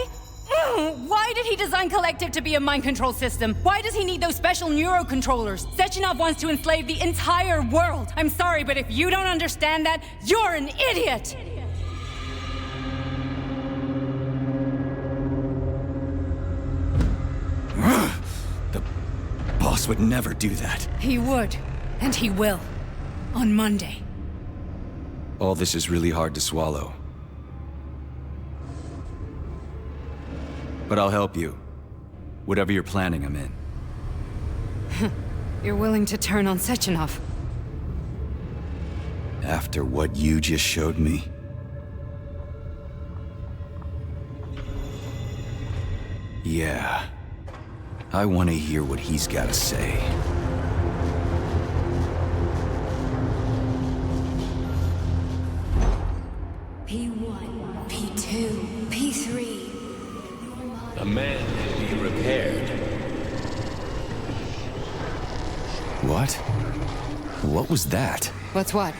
Why did he design Collective to be a mind control system? Why does he need those special neurocontrollers? Sechenov wants to enslave the entire world. I'm sorry, but if you don't understand that, you're an idiot! The boss would never do that. He would, and he will. On Monday. All this is really hard to swallow. But I'll help you. Whatever you're planning, I'm in. You're willing to turn on Sechenov? After what you just showed me? Yeah. I want to hear what he's got to say. P1, P2, P3. A man can be repaired. What? What was that? What's what?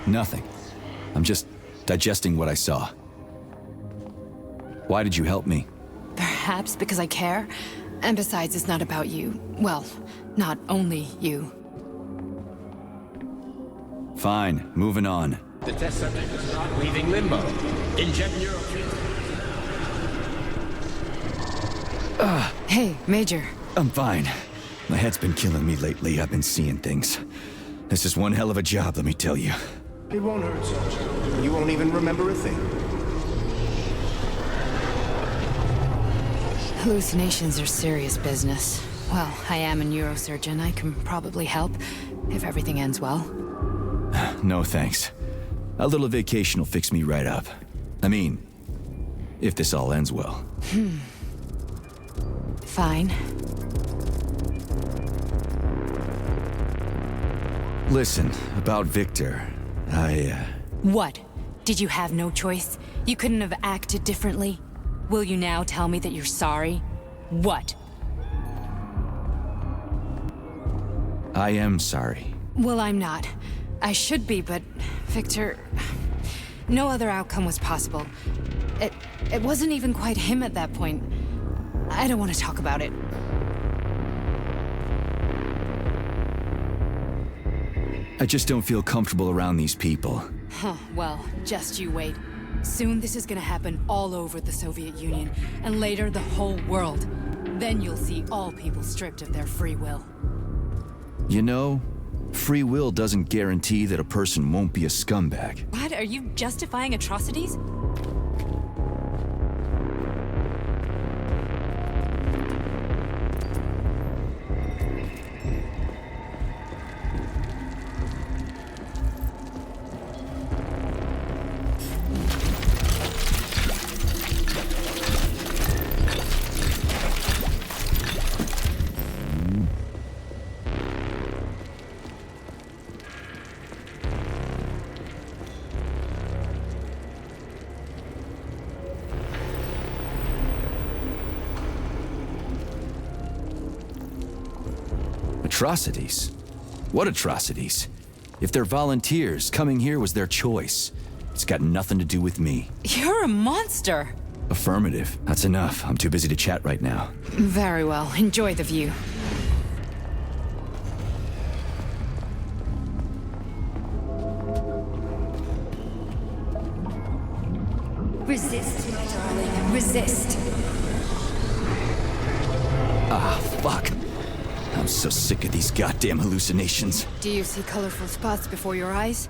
Nothing. I'm just digesting what I saw. Why did you help me? Perhaps because I care. And besides, it's not about you. Well, not only you. Fine, moving on. The test subject is not leaving limbo. Inject neurofuel. Hey, Major. I'm fine. My head's been killing me lately. I've been seeing things. This is one hell of a job, let me tell you. It won't hurt, Sergeant. You won't even remember a thing. Hallucinations are serious business. Well, I am a neurosurgeon. I can probably help, if everything ends well. No thanks. A little vacation will fix me right up. I mean, if this all ends well. Fine. Listen, about Victor, What? Did you have no choice? You couldn't have acted differently? Will you now tell me that you're sorry? What? I am sorry. Well, I'm not. I should be, but Victor... No other outcome was possible. It wasn't even quite him at that point. I don't want to talk about it. I just don't feel comfortable around these people. Huh, well, just you wait. Soon this is gonna happen all over the Soviet Union, and later the whole world. Then you'll see all people stripped of their free will. You know, free will doesn't guarantee that a person won't be a scumbag. What? Are you justifying atrocities? Atrocities? What atrocities? If they're volunteers, coming here was their choice. It's got nothing to do with me. You're a monster! Affirmative. That's enough. I'm too busy to chat right now. Very well. Enjoy the view. Resist, my darling. Resist. Ah, fuck. I'm so sick of these goddamn hallucinations. Do you see colorful spots before your eyes?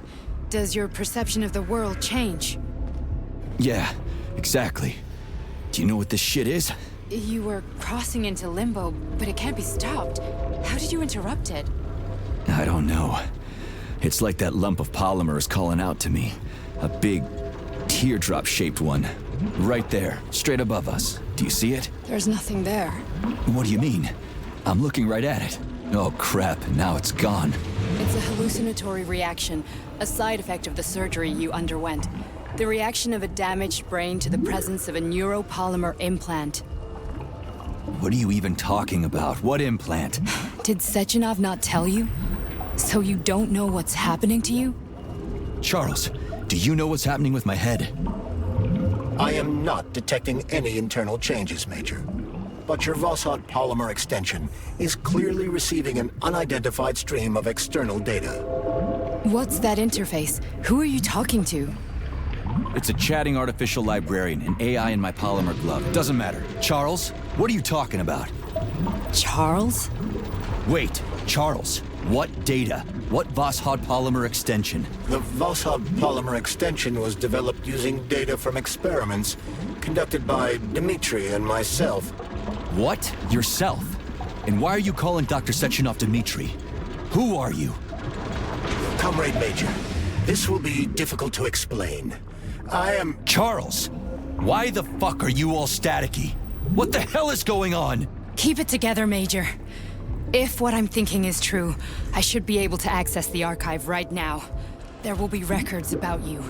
Does your perception of the world change? Yeah, exactly. Do you know what this shit is? You were crossing into limbo, but it can't be stopped. How did you interrupt it? I don't know. It's like that lump of polymer is calling out to me. A big, teardrop-shaped one. Right there, straight above us. Do you see it? There's nothing there. What do you mean? I'm looking right at it. Oh crap, now it's gone. It's a hallucinatory reaction, a side effect of the surgery you underwent. The reaction of a damaged brain to the presence of a neuropolymer implant. What are you even talking about? What implant? Did Sechenov not tell you? So you don't know what's happening to you? Charles, do you know what's happening with my head? I am not detecting any internal changes, Major. But your Voskhod polymer extension is clearly receiving an unidentified stream of external data. What's that interface? Who are you talking to? It's a chatting artificial librarian, an AI in my polymer glove. Doesn't matter. Charles, what are you talking about? Charles? Wait, Charles, what data? What Voskhod polymer extension? The Voskhod polymer extension was developed using data from experiments conducted by Dmitri and myself. What? Yourself? And why are you calling Dr. Sechenov Dmitri? Who are you? Comrade Major, this will be difficult to explain. I am... Charles! Why the fuck are you all staticky? What the hell is going on? Keep it together, Major. If what I'm thinking is true, I should be able to access the archive right now. There will be records about you.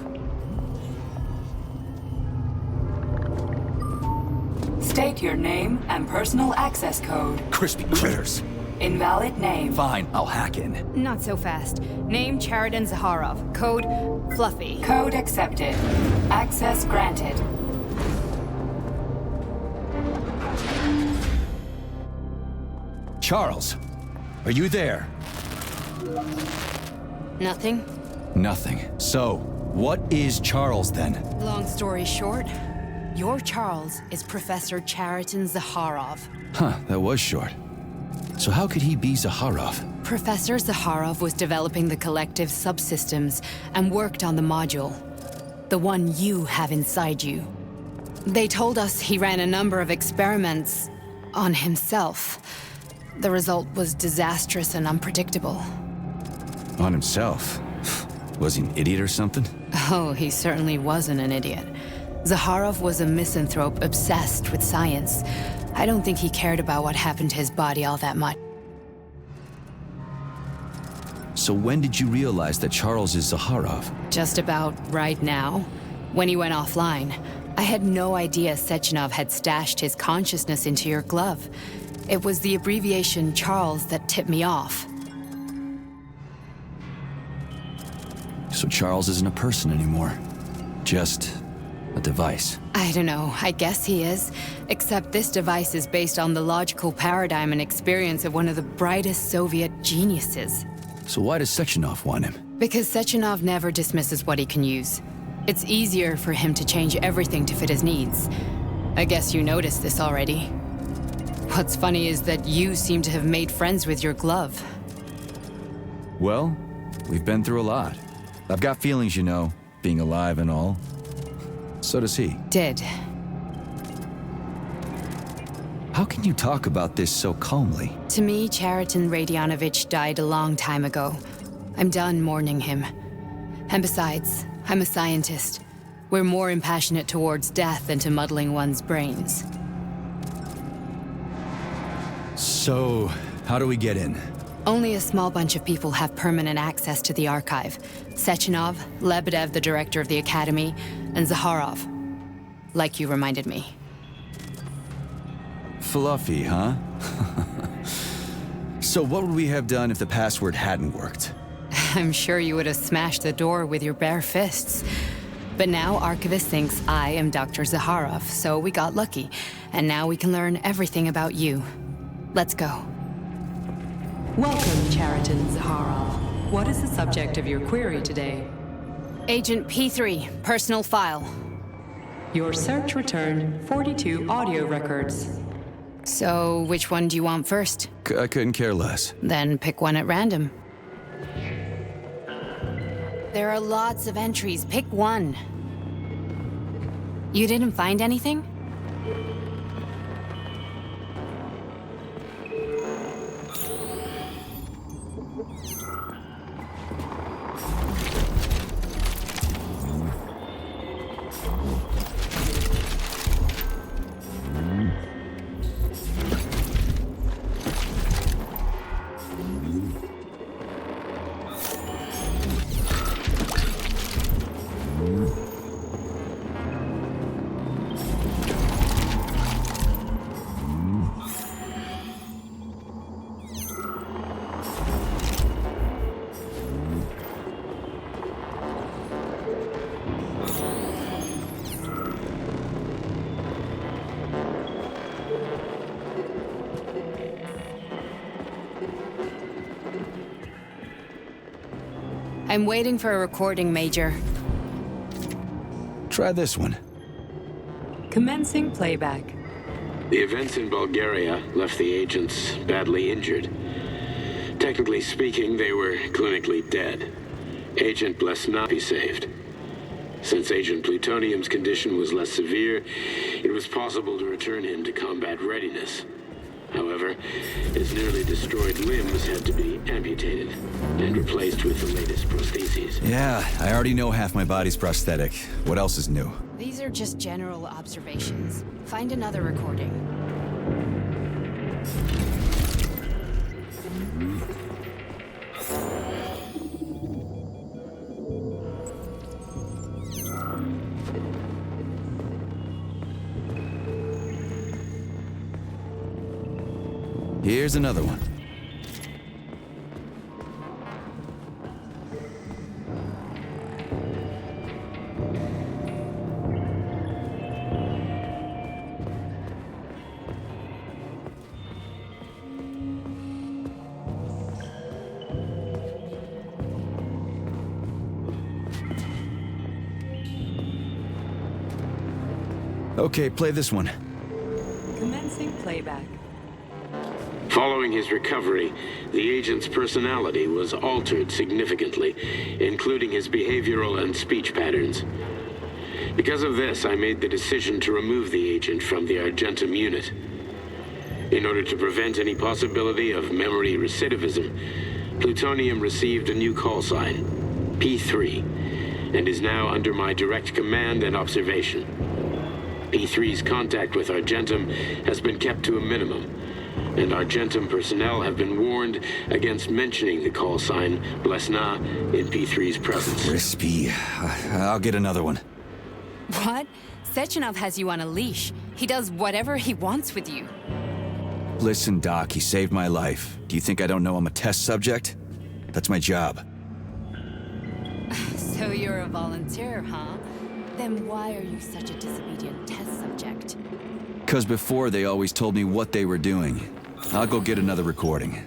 State your name and personal access code. Crispy critters. Invalid name. Fine, I'll hack in. Not so fast. Name Cheriton Zaharov. Code Fluffy. Code accepted. Access granted. Charles, are you there? Nothing? Nothing. So, what is Charles then? Long story short, your Charles is Professor Cheriton Zaharov. Huh, that was short. So how could he be Zaharov? Professor Zaharov was developing the collective subsystems and worked on the module. The one you have inside you. They told us he ran a number of experiments on himself. The result was disastrous and unpredictable. On himself? Was he an idiot or something? Oh, he certainly wasn't an idiot. Zaharov was a misanthrope obsessed with science. I don't think he cared about what happened to his body all that much. So when did you realize that Charles is Zaharov? Just about right now, when he went offline. I had no idea Sechenov had stashed his consciousness into your glove. It was the abbreviation Charles that tipped me off. So Charles isn't a person anymore. Just a device. I don't know, I guess he is. Except this device is based on the logical paradigm and experience of one of the brightest Soviet geniuses. So why does Sechenov want him? Because Sechenov never dismisses what he can use. It's easier for him to change everything to fit his needs. I guess you noticed this already. What's funny is that you seem to have made friends with your glove. Well, we've been through a lot. I've got feelings, you know, being alive and all. So does he. Did. How can you talk about this so calmly? To me, Cheriton Radionovich died a long time ago. I'm done mourning him. And besides, I'm a scientist. We're more impassionate towards death than to muddling one's brains. So, how do we get in? Only a small bunch of people have permanent access to the archive. Sechenov, Lebedev, the director of the Academy, and Zaharov. Like you reminded me. Fluffy, huh? So what would we have done if the password hadn't worked? I'm sure you would have smashed the door with your bare fists. But now Archivist thinks I am Dr. Zaharov, so we got lucky. And now we can learn everything about you. Let's go. Welcome, Chariton Zaharov. What is the subject of your query today? Agent P3, personal file. Your search returned 42 audio records. So, which one do you want first? I couldn't care less. Then pick one at random. There are lots of entries. Pick one. You didn't find anything? I'm waiting for a recording, Major. Try this one. Commencing playback. The events in Bulgaria left the agents badly injured. Technically speaking, they were clinically dead. Agent Blesna be saved. Since Agent Plutonium's condition was less severe, it was possible to return him to combat readiness. However, his nearly destroyed limbs had to be amputated and replaced with the latest prostheses. Yeah, I already know half my body's prosthetic. What else is new? These are just general observations. Find another recording. Here's another one. Okay, play this one. Commencing playback. Following his recovery, the agent's personality was altered significantly, including his behavioral and speech patterns. Because of this, I made the decision to remove the agent from the Argentum unit. In order to prevent any possibility of memory recidivism, Plutonium received a new call sign, P3, and is now under my direct command and observation. P3's contact with Argentum has been kept to a minimum, and Argentum personnel have been warned against mentioning the call sign Blesna in P3's presence. Crispy. I'll get another one. What? Sechenov has you on a leash. He does whatever he wants with you. Listen, Doc, he saved my life. Do you think I don't know I'm a test subject? That's my job. So you're a volunteer, huh? Then why are you such a disobedient test subject? 'Cause before they always told me what they were doing. I'll go get another recording.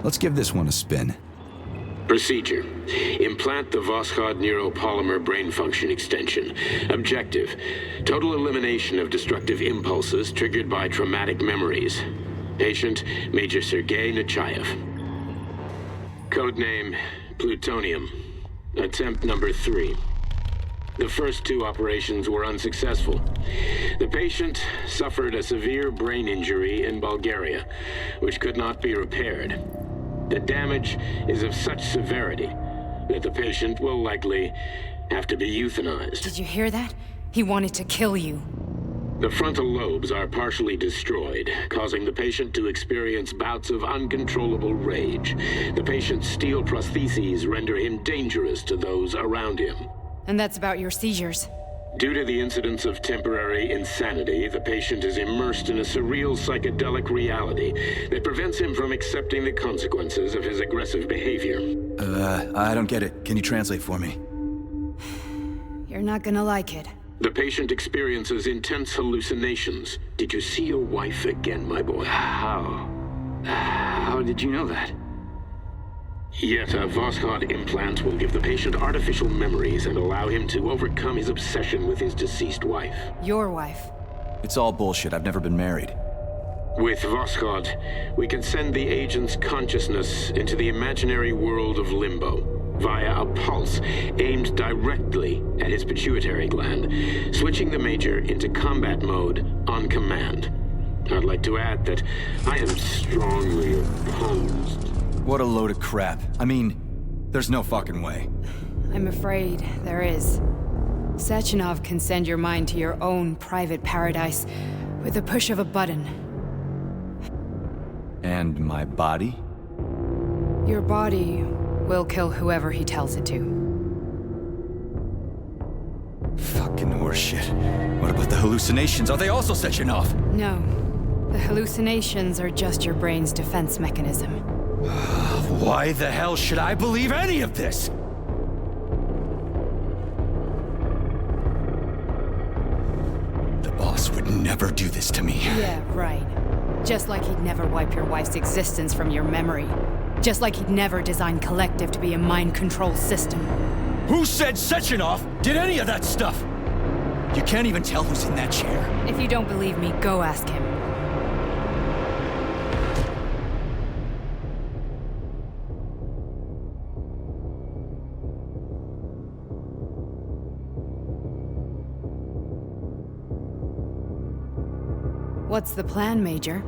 Let's give this one a spin. Procedure. Implant the Voskhod neuropolymer brain function extension. Objective. Total elimination of destructive impulses triggered by traumatic memories. Patient, Major Sergei Nechayev. Codename, Plutonium. Attempt number 3. The first 2 operations were unsuccessful. The patient suffered a severe brain injury in Bulgaria, which could not be repaired. The damage is of such severity that the patient will likely have to be euthanized. Did you hear that? He wanted to kill you. The frontal lobes are partially destroyed, causing the patient to experience bouts of uncontrollable rage. The patient's steel prostheses render him dangerous to those around him. And that's about your seizures. Due to the incidence of temporary insanity, the patient is immersed in a surreal psychedelic reality that prevents him from accepting the consequences of his aggressive behavior. I don't get it. Can you translate for me? You're not gonna like it. The patient experiences intense hallucinations. Did you see your wife again, my boy? How did you know that? Yet a Voskhod implant will give the patient artificial memories and allow him to overcome his obsession with his deceased wife. Your wife. It's all bullshit. I've never been married. With Voskhod, we can send the agent's consciousness into the imaginary world of limbo via a pulse aimed directly at his pituitary gland, switching the Major into combat mode on command. I'd like to add that I am strongly opposed. What a load of crap. I mean, there's no fucking way. I'm afraid there is. Sechenov can send your mind to your own private paradise with the push of a button. And my body? Your body will kill whoever he tells it to. Fucking horseshit. What about the hallucinations? Are they also Sechenov? No. The hallucinations are just your brain's defense mechanism. Why the hell should I believe any of this? The boss would never do this to me. Yeah, right. Just like he'd never wipe your wife's existence from your memory. Just like he'd never design Collective to be a mind control system. Who said Sechenov did any of that stuff? You can't even tell who's in that chair. If you don't believe me, go ask him. What's the plan, Major?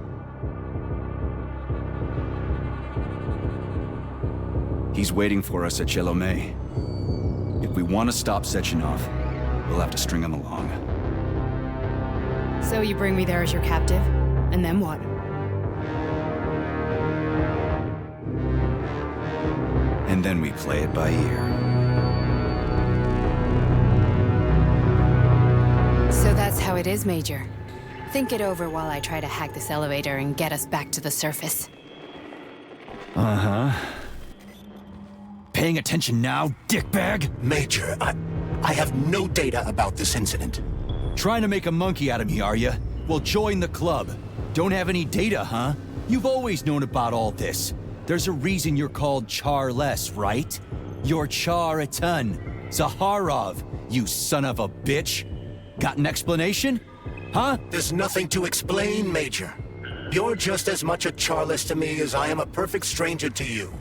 He's waiting for us at Chelomey. If we want to stop Sechenov, we'll have to string him along. So you bring me there as your captive, and then what? And then we play it by ear. So that's how it is, Major. Think it over while I try to hack this elevator and get us back to the surface. Uh-huh. Paying attention now, dickbag? Major, I have no data about this incident. Trying to make a monkey out of me, are you? Well, join the club. Don't have any data, huh? You've always known about all this. There's a reason you're called Charless, right? You're Char a ton. Zaharov, you son of a bitch. Got an explanation? Huh? There's nothing to explain, Major. You're just as much a Charless to me as I am a perfect stranger to you.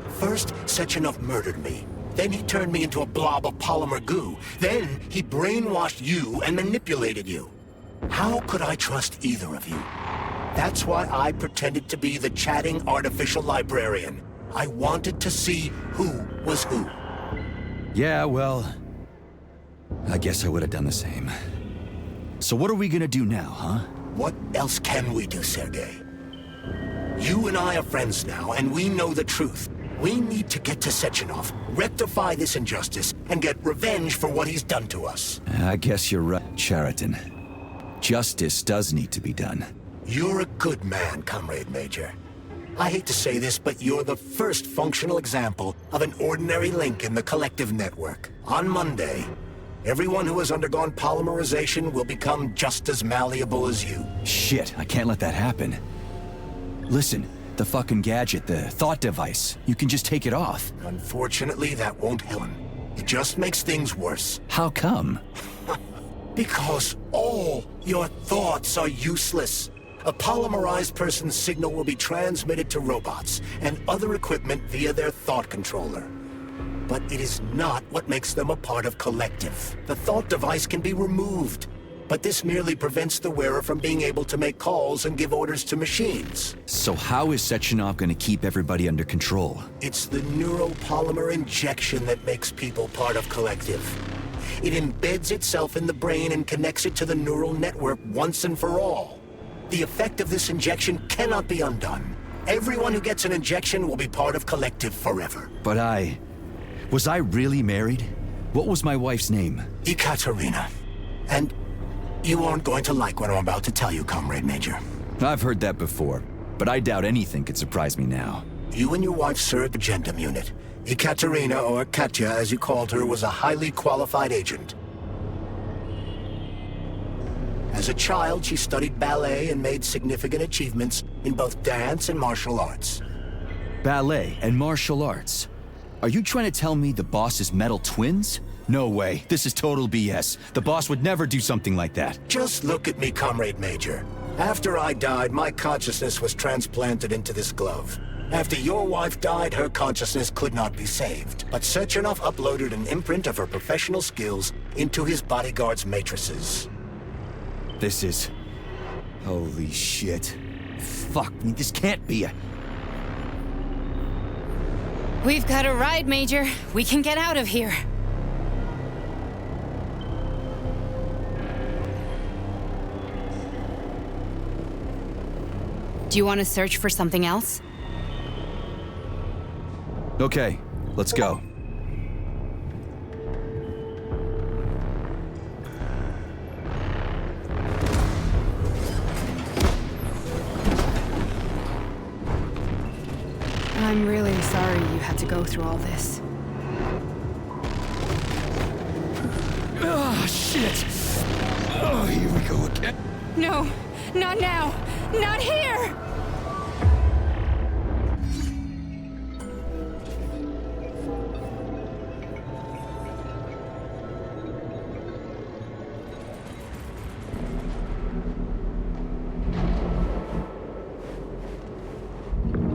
First, Sechenov murdered me. Then he turned me into a blob of polymer goo. Then he brainwashed you and manipulated you. How could I trust either of you? That's why I pretended to be the chatting artificial librarian. I wanted to see who was who. Yeah, well, I guess I would have done the same. So what are we gonna do now, huh? What else can we do, Sergei? You and I are friends now, and we know the truth. We need to get to Sechenov, rectify this injustice, and get revenge for what he's done to us. I guess you're right, Chariton. Justice does need to be done. You're a good man, Comrade Major. I hate to say this, but you're the first functional example of an ordinary link in the Collective network. On Monday, everyone who has undergone polymerization will become just as malleable as you. Shit, I can't let that happen. Listen, The fucking gadget, the thought device. You can just take it off. Unfortunately, that won't help. It just makes things worse. How come? Because all your thoughts are useless. A polymerized person's signal will be transmitted to robots and other equipment via their thought controller. But it is not what makes them a part of collective. The thought device can be removed, but this merely prevents the wearer from being able to make calls and give orders to machines. So how is Sechenov gonna keep everybody under control? It's the neuropolymer injection that makes people part of collective. It embeds itself in the brain and connects it to the neural network once and for all. The effect of this injection cannot be undone. Everyone who gets an injection will be part of collective forever. But was I really married? What was my wife's name? Ekaterina. And you aren't going to like what I'm about to tell you, Comrade Major. I've heard that before, but I doubt anything could surprise me now. You and your wife served the Gendum unit. Ekaterina, or Katya as you called her, was a highly qualified agent. As a child, she studied ballet and made significant achievements in both dance and martial arts. Ballet and martial arts? Are you trying to tell me the boss is metal twins? No way. This is total BS. The boss would never do something like that. Just look at me, Comrade Major. After I died, my consciousness was transplanted into this glove. After your wife died, her consciousness could not be saved. But Sechenov uploaded an imprint of her professional skills into his bodyguard's matrices. This is... holy shit. Fuck me, this can't be a... We've got a ride, Major. We can get out of here. Do you want to search for something else? Okay, let's go. I'm really sorry you had to go through all this. Oh, shit! Oh, here we go again. No, not now! Not here!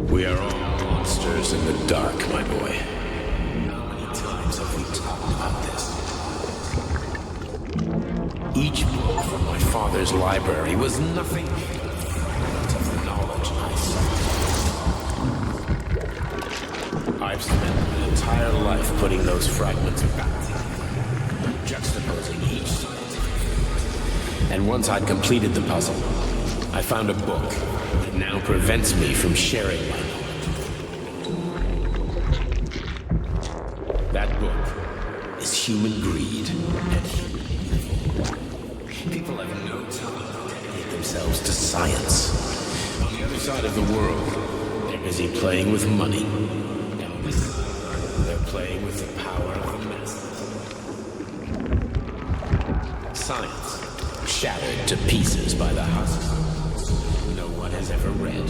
We are all monsters in the dark, my boy. How many times have we talked about this? Each book from my father's library was nothing but the knowledge I sought. I've spent an entire life putting those fragments back together, juxtaposing each side. And once I'd completed the puzzle, I found a book that now prevents me from sharing my knowledge. That book is human greed and human evil. People have no time to dedicate themselves to science. On the other side of the world, they're busy playing with money. And this side, they're playing with the power of the masses. Science, shattered to pieces by the husks no one has ever read.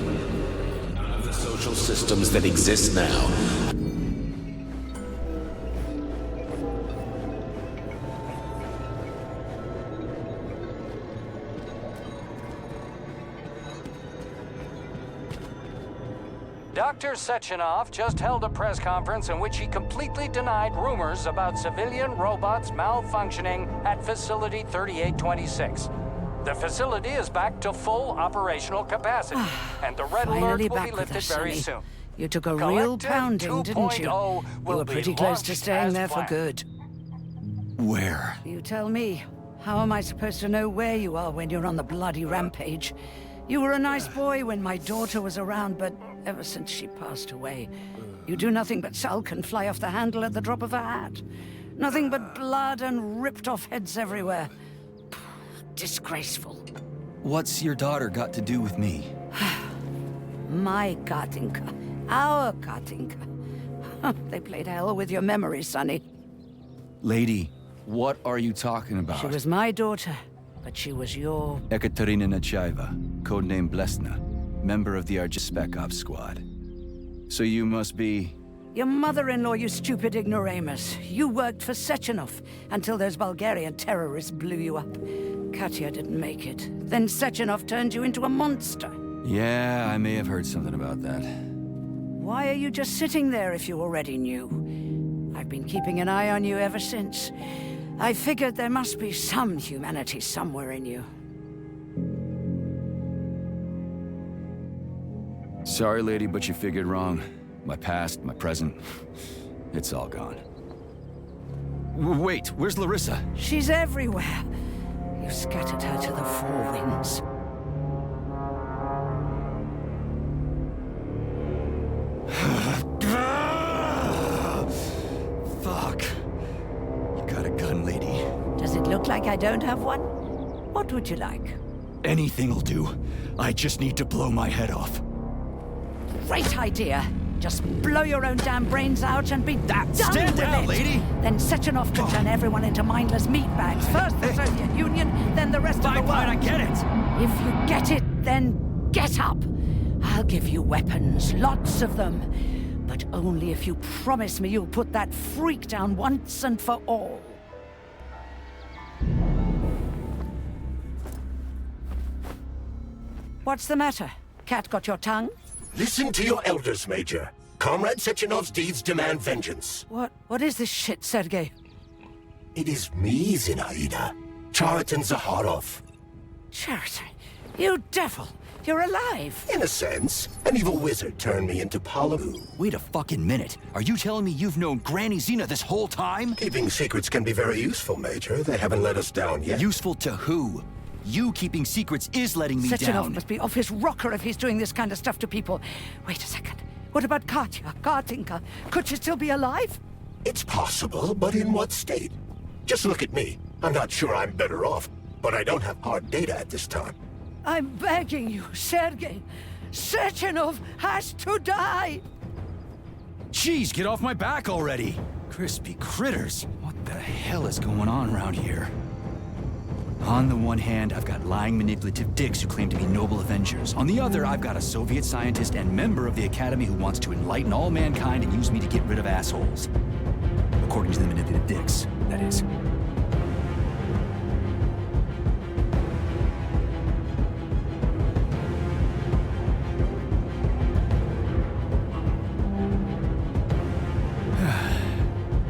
None of the social systems that exist now. Dr. Sechenov just held a press conference in which he completely denied rumors about civilian robots malfunctioning at Facility 3826. The facility is back to full operational capacity, and the red alert will be lifted very soon. You took a real pounding, didn't you? You were pretty close to staying there for good. Where? You tell me. How am I supposed to know where you are when you're on the bloody rampage? You were a nice boy when my daughter was around, but ever since she passed away, you do nothing but sulk and fly off the handle at the drop of a hat. Nothing but blood and ripped off heads everywhere. Disgraceful. What's your daughter got to do with me? My Katinka. Our Katinka. They played hell with your memory, Sonny. Lady, what are you talking about? She was my daughter, but she was your... Ekaterina Nechaeva, codename Blesna. member of the Argis Spec Ops squad. So you must be... Your mother-in-law, you stupid ignoramus. You worked for Sechenov until those Bulgarian terrorists blew you up. Katya didn't make it. Then Sechenov turned you into a monster. Yeah, I may have heard something about that. Why are you just sitting there if you already knew? I've been keeping an eye on you ever since. I figured there must be some humanity somewhere in you. Sorry, lady, but you figured wrong. My past, my present, it's all gone. Wait, where's Larissa? She's everywhere. You scattered her to the four winds. Fuck. You got a gun, lady. Does it look like I don't have one? What would you like? Anything'll do. I just need to blow my head off. Great idea. Just blow your own damn brains out and be done Stand with down, it. lady! Then Sechenov could turn everyone into mindless meatbags. First the Soviet Union, then the rest of the world. Fine, I get it! If you get it, then get up. I'll give you weapons, lots of them. But only if you promise me you'll put that freak down once and for all. What's the matter? Cat got your tongue? Listen to your elders, Major. Comrade Sechenov's deeds demand vengeance. What is this shit, Sergei? It is me, Zinaida. Chariton Zakharov. Chariton? You devil! You're alive! In a sense. An evil wizard turned me into Palamou. Wait a fucking minute. Are you telling me you've known Granny Zena this whole time? Keeping secrets can be very useful, Major. They haven't let us down yet. Useful to who? You keeping secrets is letting me Sechenov down. must be off his rocker if he's doing this kind of stuff to people. Wait a second. What about Katya, Kartinka? Could she still be alive? It's possible, but in what state? Just look at me. I'm not sure I'm better off, but I don't have hard data at this time. I'm begging you, Sergei. Sechenov has to die! Jeez, get off my back already! Crispy critters. What the hell is going on around here? On the one hand, I've got lying, manipulative dicks who claim to be noble avengers. On the other, I've got a Soviet scientist and member of the Academy who wants to enlighten all mankind and use me to get rid of assholes. According to the manipulative dicks, that is.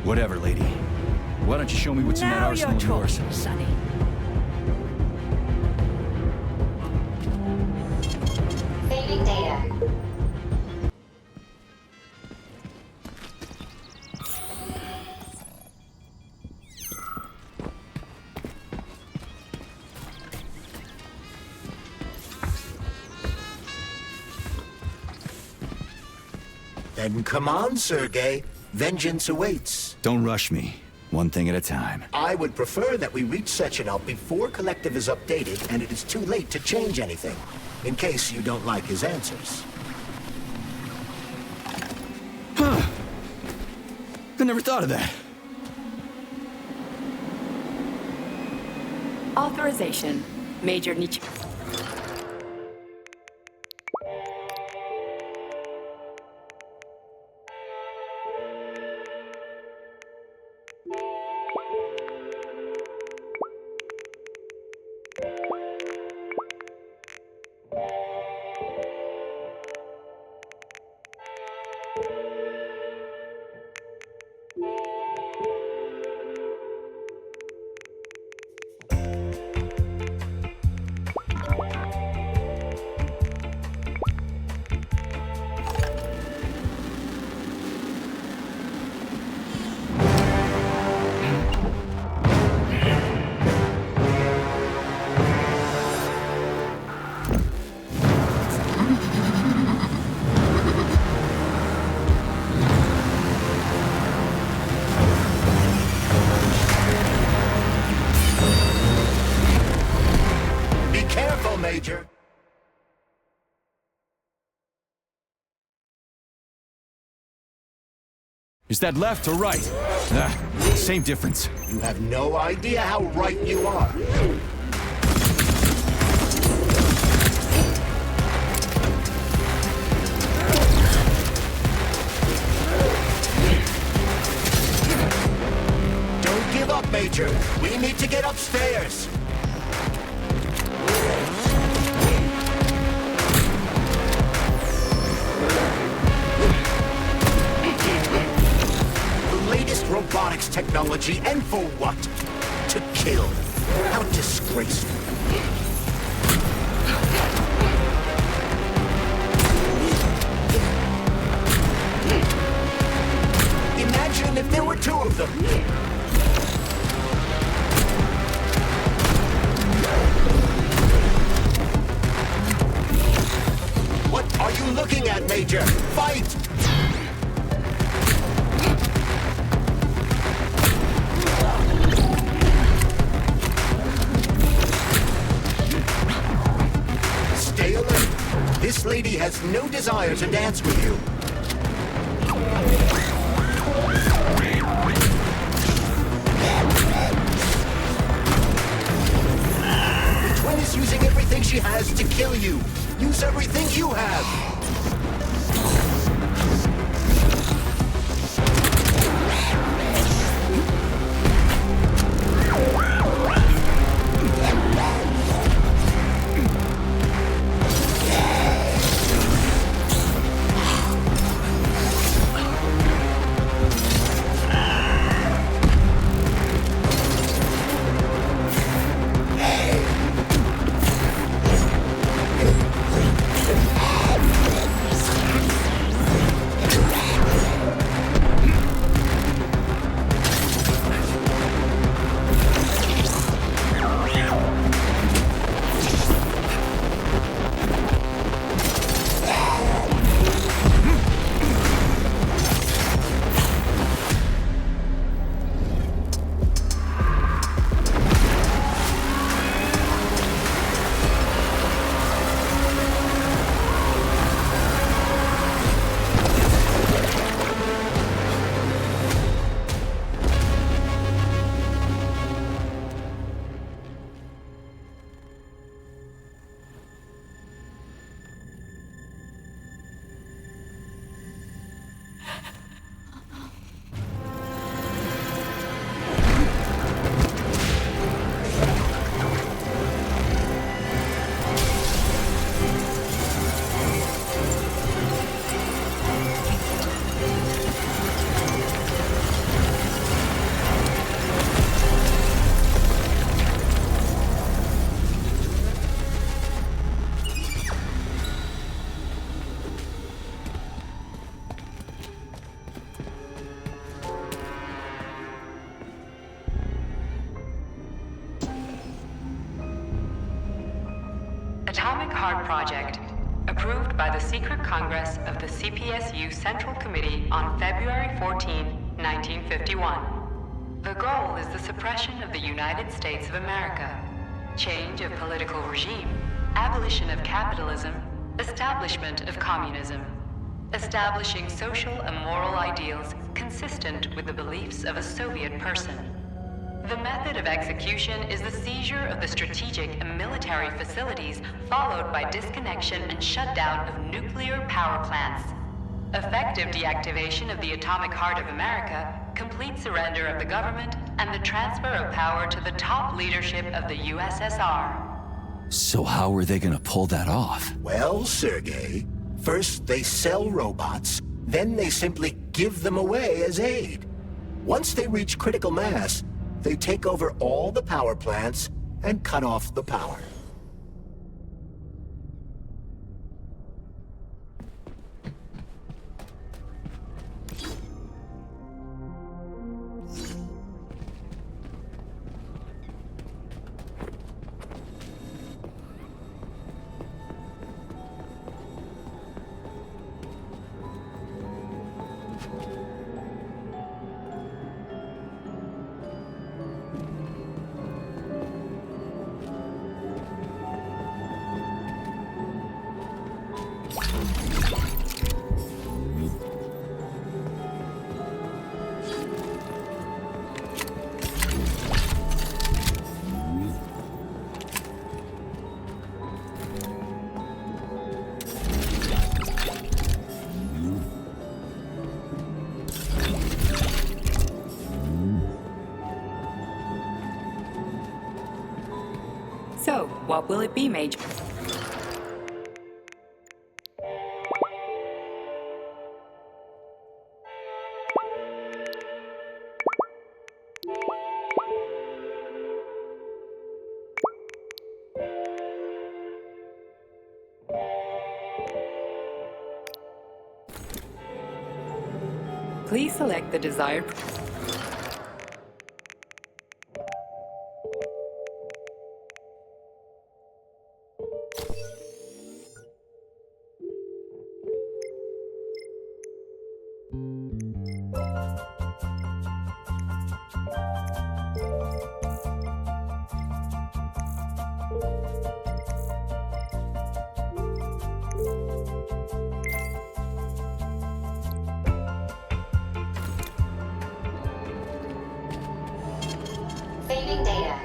Whatever, lady. Why don't you show me what's in that arsenal of yours? Sonny. Saving data. Then come on, Sergei. Vengeance awaits. Don't rush me. One thing at a time. I would prefer that we reach Sechenov before Collective is updated and it is too late to change anything, in case you don't like his answers. Huh. I never thought of that. Authorization. Major Nietzsche. Major. Is that left or right? Same difference. You have no idea how right you are. Major, we need to get upstairs. The latest robotics technology, and for what? To kill. How disgraceful. Imagine if there were two of them. What are you looking at, Major? Fight! Stay alert. This lady has no desire to dance with you. The twin is using everything she has to kill you. Use everything you have. Atomic Heart Project, approved by the Secret Congress of the CPSU Central Committee on February 14, 1951. The goal is the suppression of the United States of America, change of political regime, abolition of capitalism, establishment of communism, establishing social and moral ideals consistent with the beliefs of a Soviet person. The method of execution is the seizure of the strategic and military facilities, followed by disconnection and shutdown of nuclear power plants. Effective deactivation of the Atomic Heart of America, complete surrender of the government, and the transfer of power to the top leadership of the USSR. So how are they gonna pull that off? Well, Sergei, first they sell robots, then they simply give them away as aid. Once they reach critical mass, they take over all the power plants and cut off the power. What will it be, Major? Please select the desired... Saving data.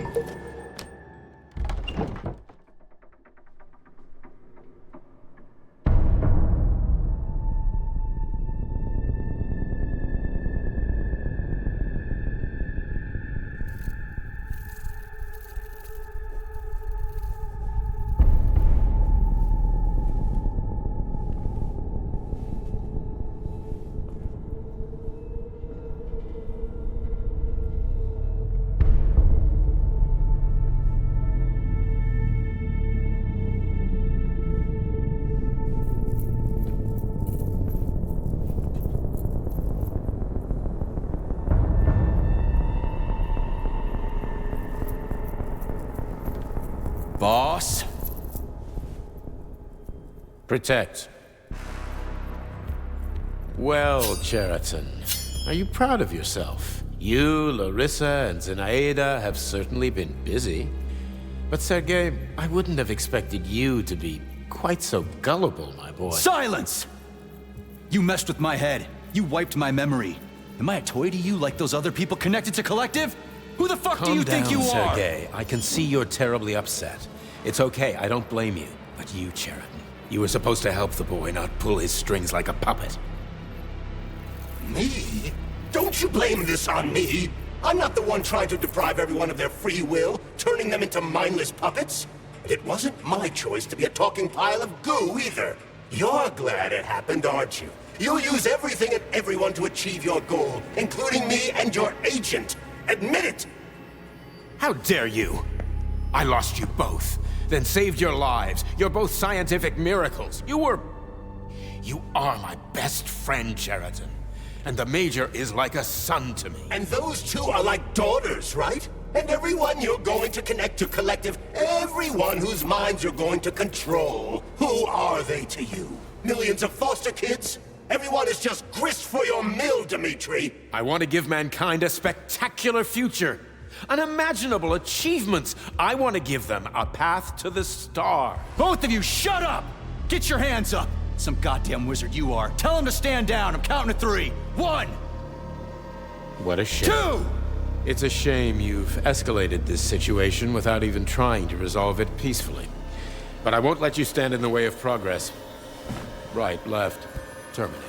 Boss? Protect. Well, Cheriton, are you proud of yourself? You, Larissa, and Zenaida have certainly been busy. But Sergei, I wouldn't have expected you to be quite so gullible, my boy. Silence! You messed with my head. You wiped my memory. Am I a toy to you like those other people connected to Collective? Who the fuck do you think you are? Sergei. I can see you're terribly upset. It's okay, I don't blame you. But you, Cheriton, you were supposed to help the boy, not pull his strings like a puppet. Me? Don't you blame this on me? I'm not the one trying to deprive everyone of their free will, turning them into mindless puppets. And it wasn't my choice to be a talking pile of goo either. You're glad it happened, aren't you? You'll use everything and everyone to achieve your goal, including me and your agent. Admit it! How dare you? I lost you both, then saved your lives. You're both scientific miracles. You are my best friend, Cheriton. And the Major is like a son to me. And those two are like daughters, right? And everyone you're going to connect to Collective, everyone whose minds you're going to control. Who are they to you? Millions of foster kids? Everyone is just grist for your mill, Dimitri. I want to give mankind a spectacular future. Unimaginable achievements. I want to give them a path to the star. Both of you, shut up! Get your hands up! Some goddamn wizard you are. Tell him to stand down. I'm counting to 3. 1! What a shame. 2! It's a shame you've escalated this situation without even trying to resolve it peacefully. But I won't let you stand in the way of progress. Right, left, terminate.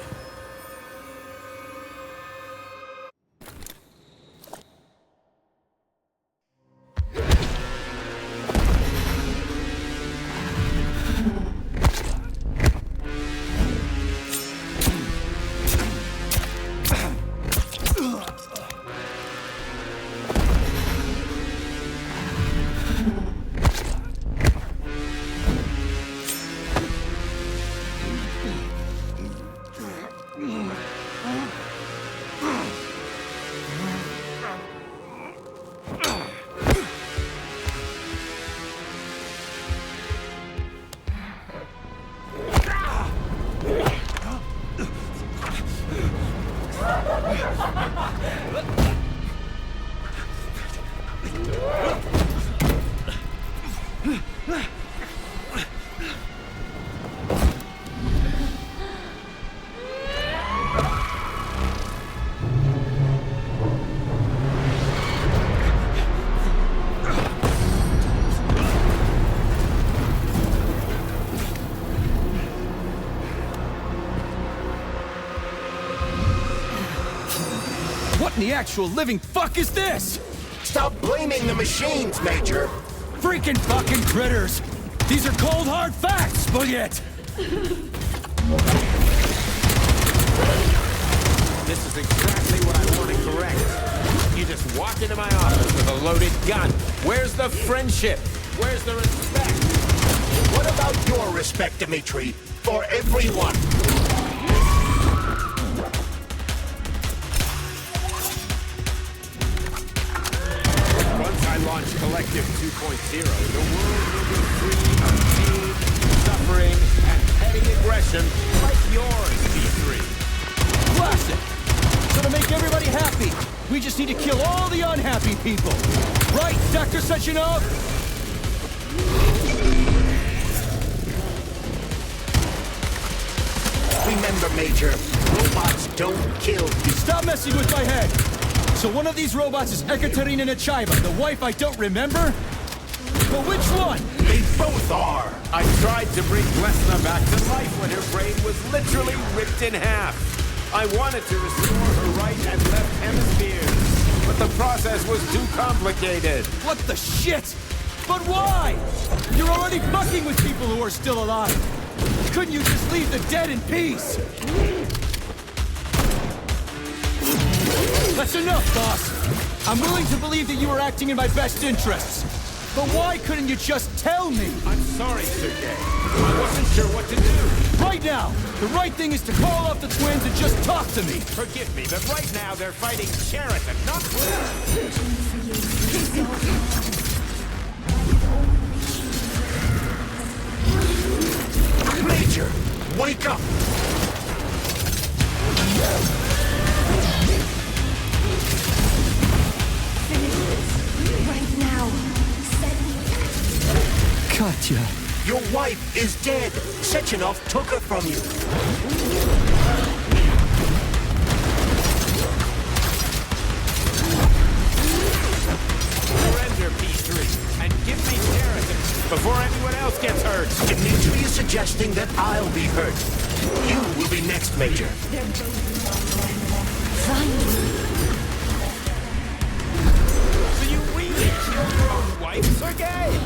What in the actual living fuck is this? Stop blaming the machines, Major. freaking fucking critters! These are cold, hard facts, Spaghetti! This is exactly what I want to correct. You just walked into my office with a loaded gun. Where's the friendship? Where's the respect? What about your respect, Dimitri? For everyone? Once I launch Collective 2.0, the world will be free of pain, suffering, and petty aggression like yours, B3. Classic! So to make everybody happy, we just need to kill all the unhappy people. Right, Dr. Sechenov? Remember, Major, robots don't kill people. Stop messing with my head! So one of these robots is Ekaterina Nechaeva, the wife I don't remember? But which one? They both are. I tried to bring Glesna back to life when her brain was literally ripped in half. I wanted to restore her right and left hemispheres, but the process was too complicated. What the shit? But why? You're already fucking with people who are still alive. Couldn't you just leave the dead in peace? That's enough, boss. I'm willing to believe that you were acting in my best interests. But why couldn't you just tell me? I'm sorry, Sergei. I wasn't sure what to do. Right now, the right thing is to call off the twins and just talk to me. Forgive me, but right now they're fighting Sheraton, not Major, wake up! Right now. Katya. Your wife is dead. Sechenov took her from you. Surrender, P3, and give me Sheraton before anyone else gets hurt. Dimitri is suggesting that I'll be hurt. You will be next, Major. So you really killed your own wife, Sergei?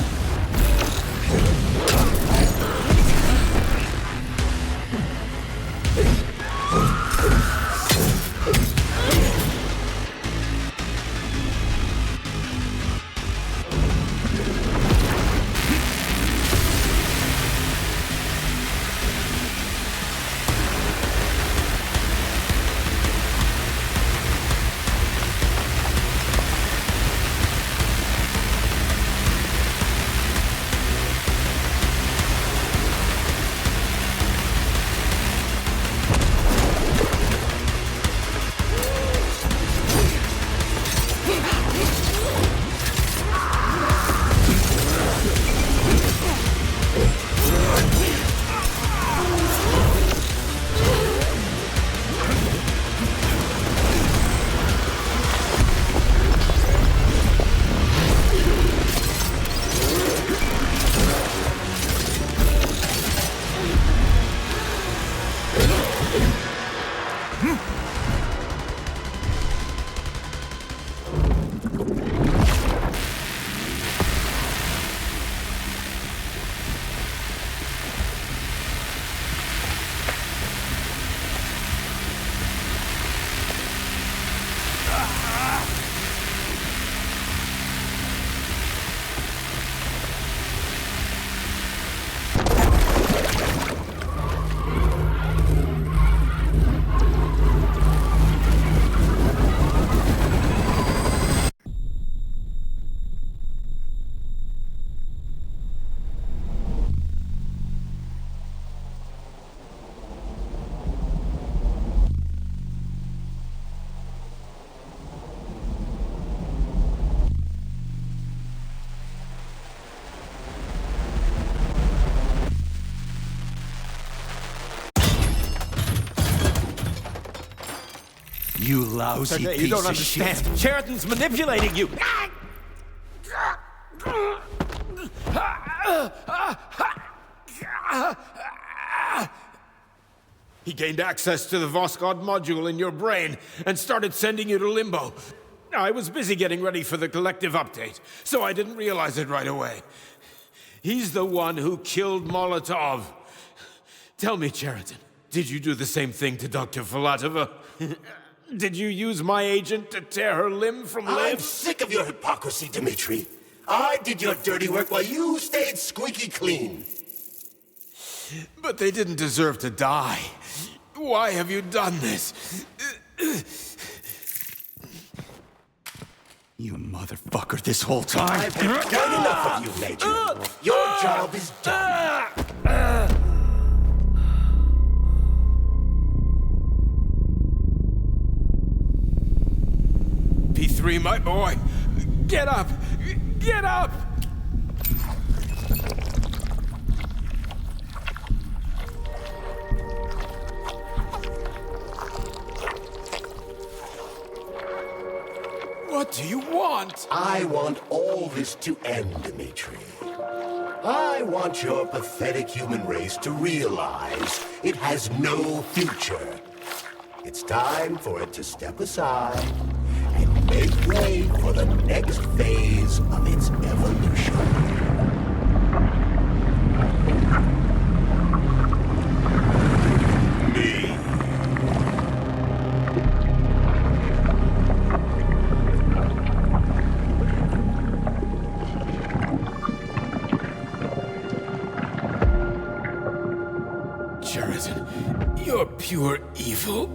You lousy Sergei, piece you don't of understand. shit. Sheraton's manipulating you. He gained access to the Voskhod module in your brain and started sending you to limbo. I was busy getting ready for the collective update, so I didn't realize it right away. He's the one who killed Molotov. Tell me, Cheriton, did you do the same thing to Dr. Filatova? Did you use my agent to tear her limb from limb? I'm sick of your hypocrisy, Dmitri. I did your dirty work while you stayed squeaky clean. But they didn't deserve to die. Why have you done this? You motherfucker this whole time. I've done enough of you, Major. Your job is done. P3, my boy! Get up! Get up! What do you want? I want all this to end, Dmitri. I want your pathetic human race to realize it has no future. It's time for it to step aside and make way for the next phase of its evolution. Cheriton, you're pure evil.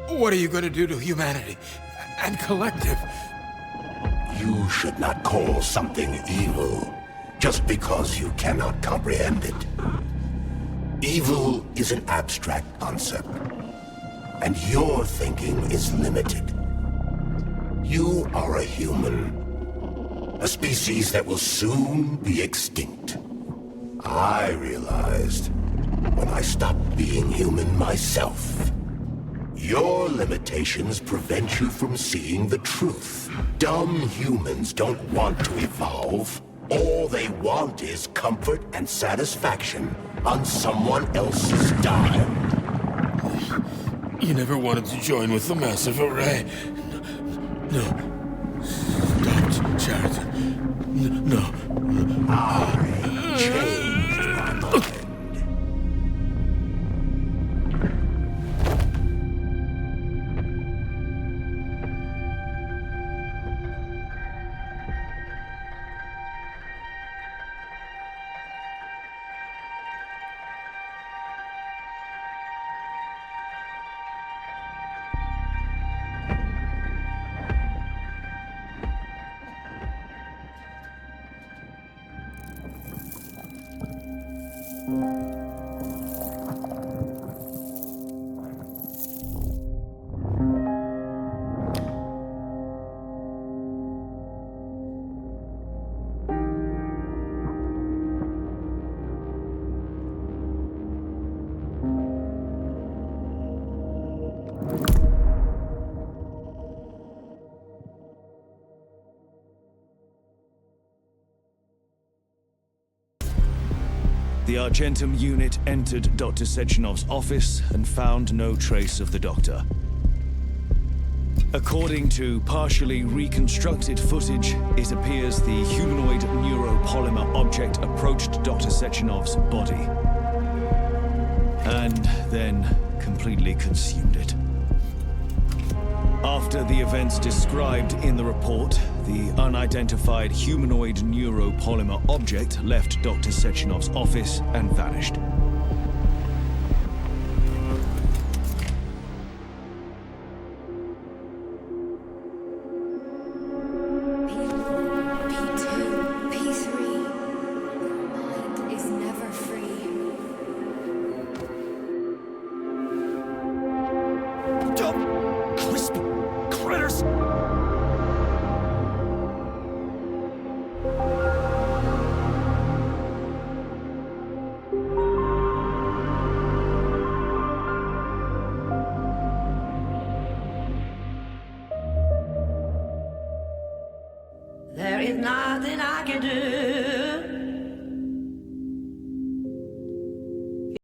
What are you going to do to humanity and collective? You should not call something evil just because you cannot comprehend it. Evil is an abstract concept, and your thinking is limited. You are a human, a species that will soon be extinct. I realized when I stopped being human myself. Your limitations prevent you from seeing the truth. Dumb humans don't want to evolve. All they want is comfort and satisfaction on someone else's dime. You never wanted to join with the massive array. No. Stop, Cheriton. No. I changed my mind. The Argentum unit entered Dr. Sechenov's office and found no trace of the doctor. According to partially reconstructed footage, it appears the humanoid neuropolymer object approached Dr. Sechenov's body and then completely consumed it. After the events described in the report, the unidentified humanoid neuropolymer object left Dr. Sechenov's office and vanished. There is nothing I can do.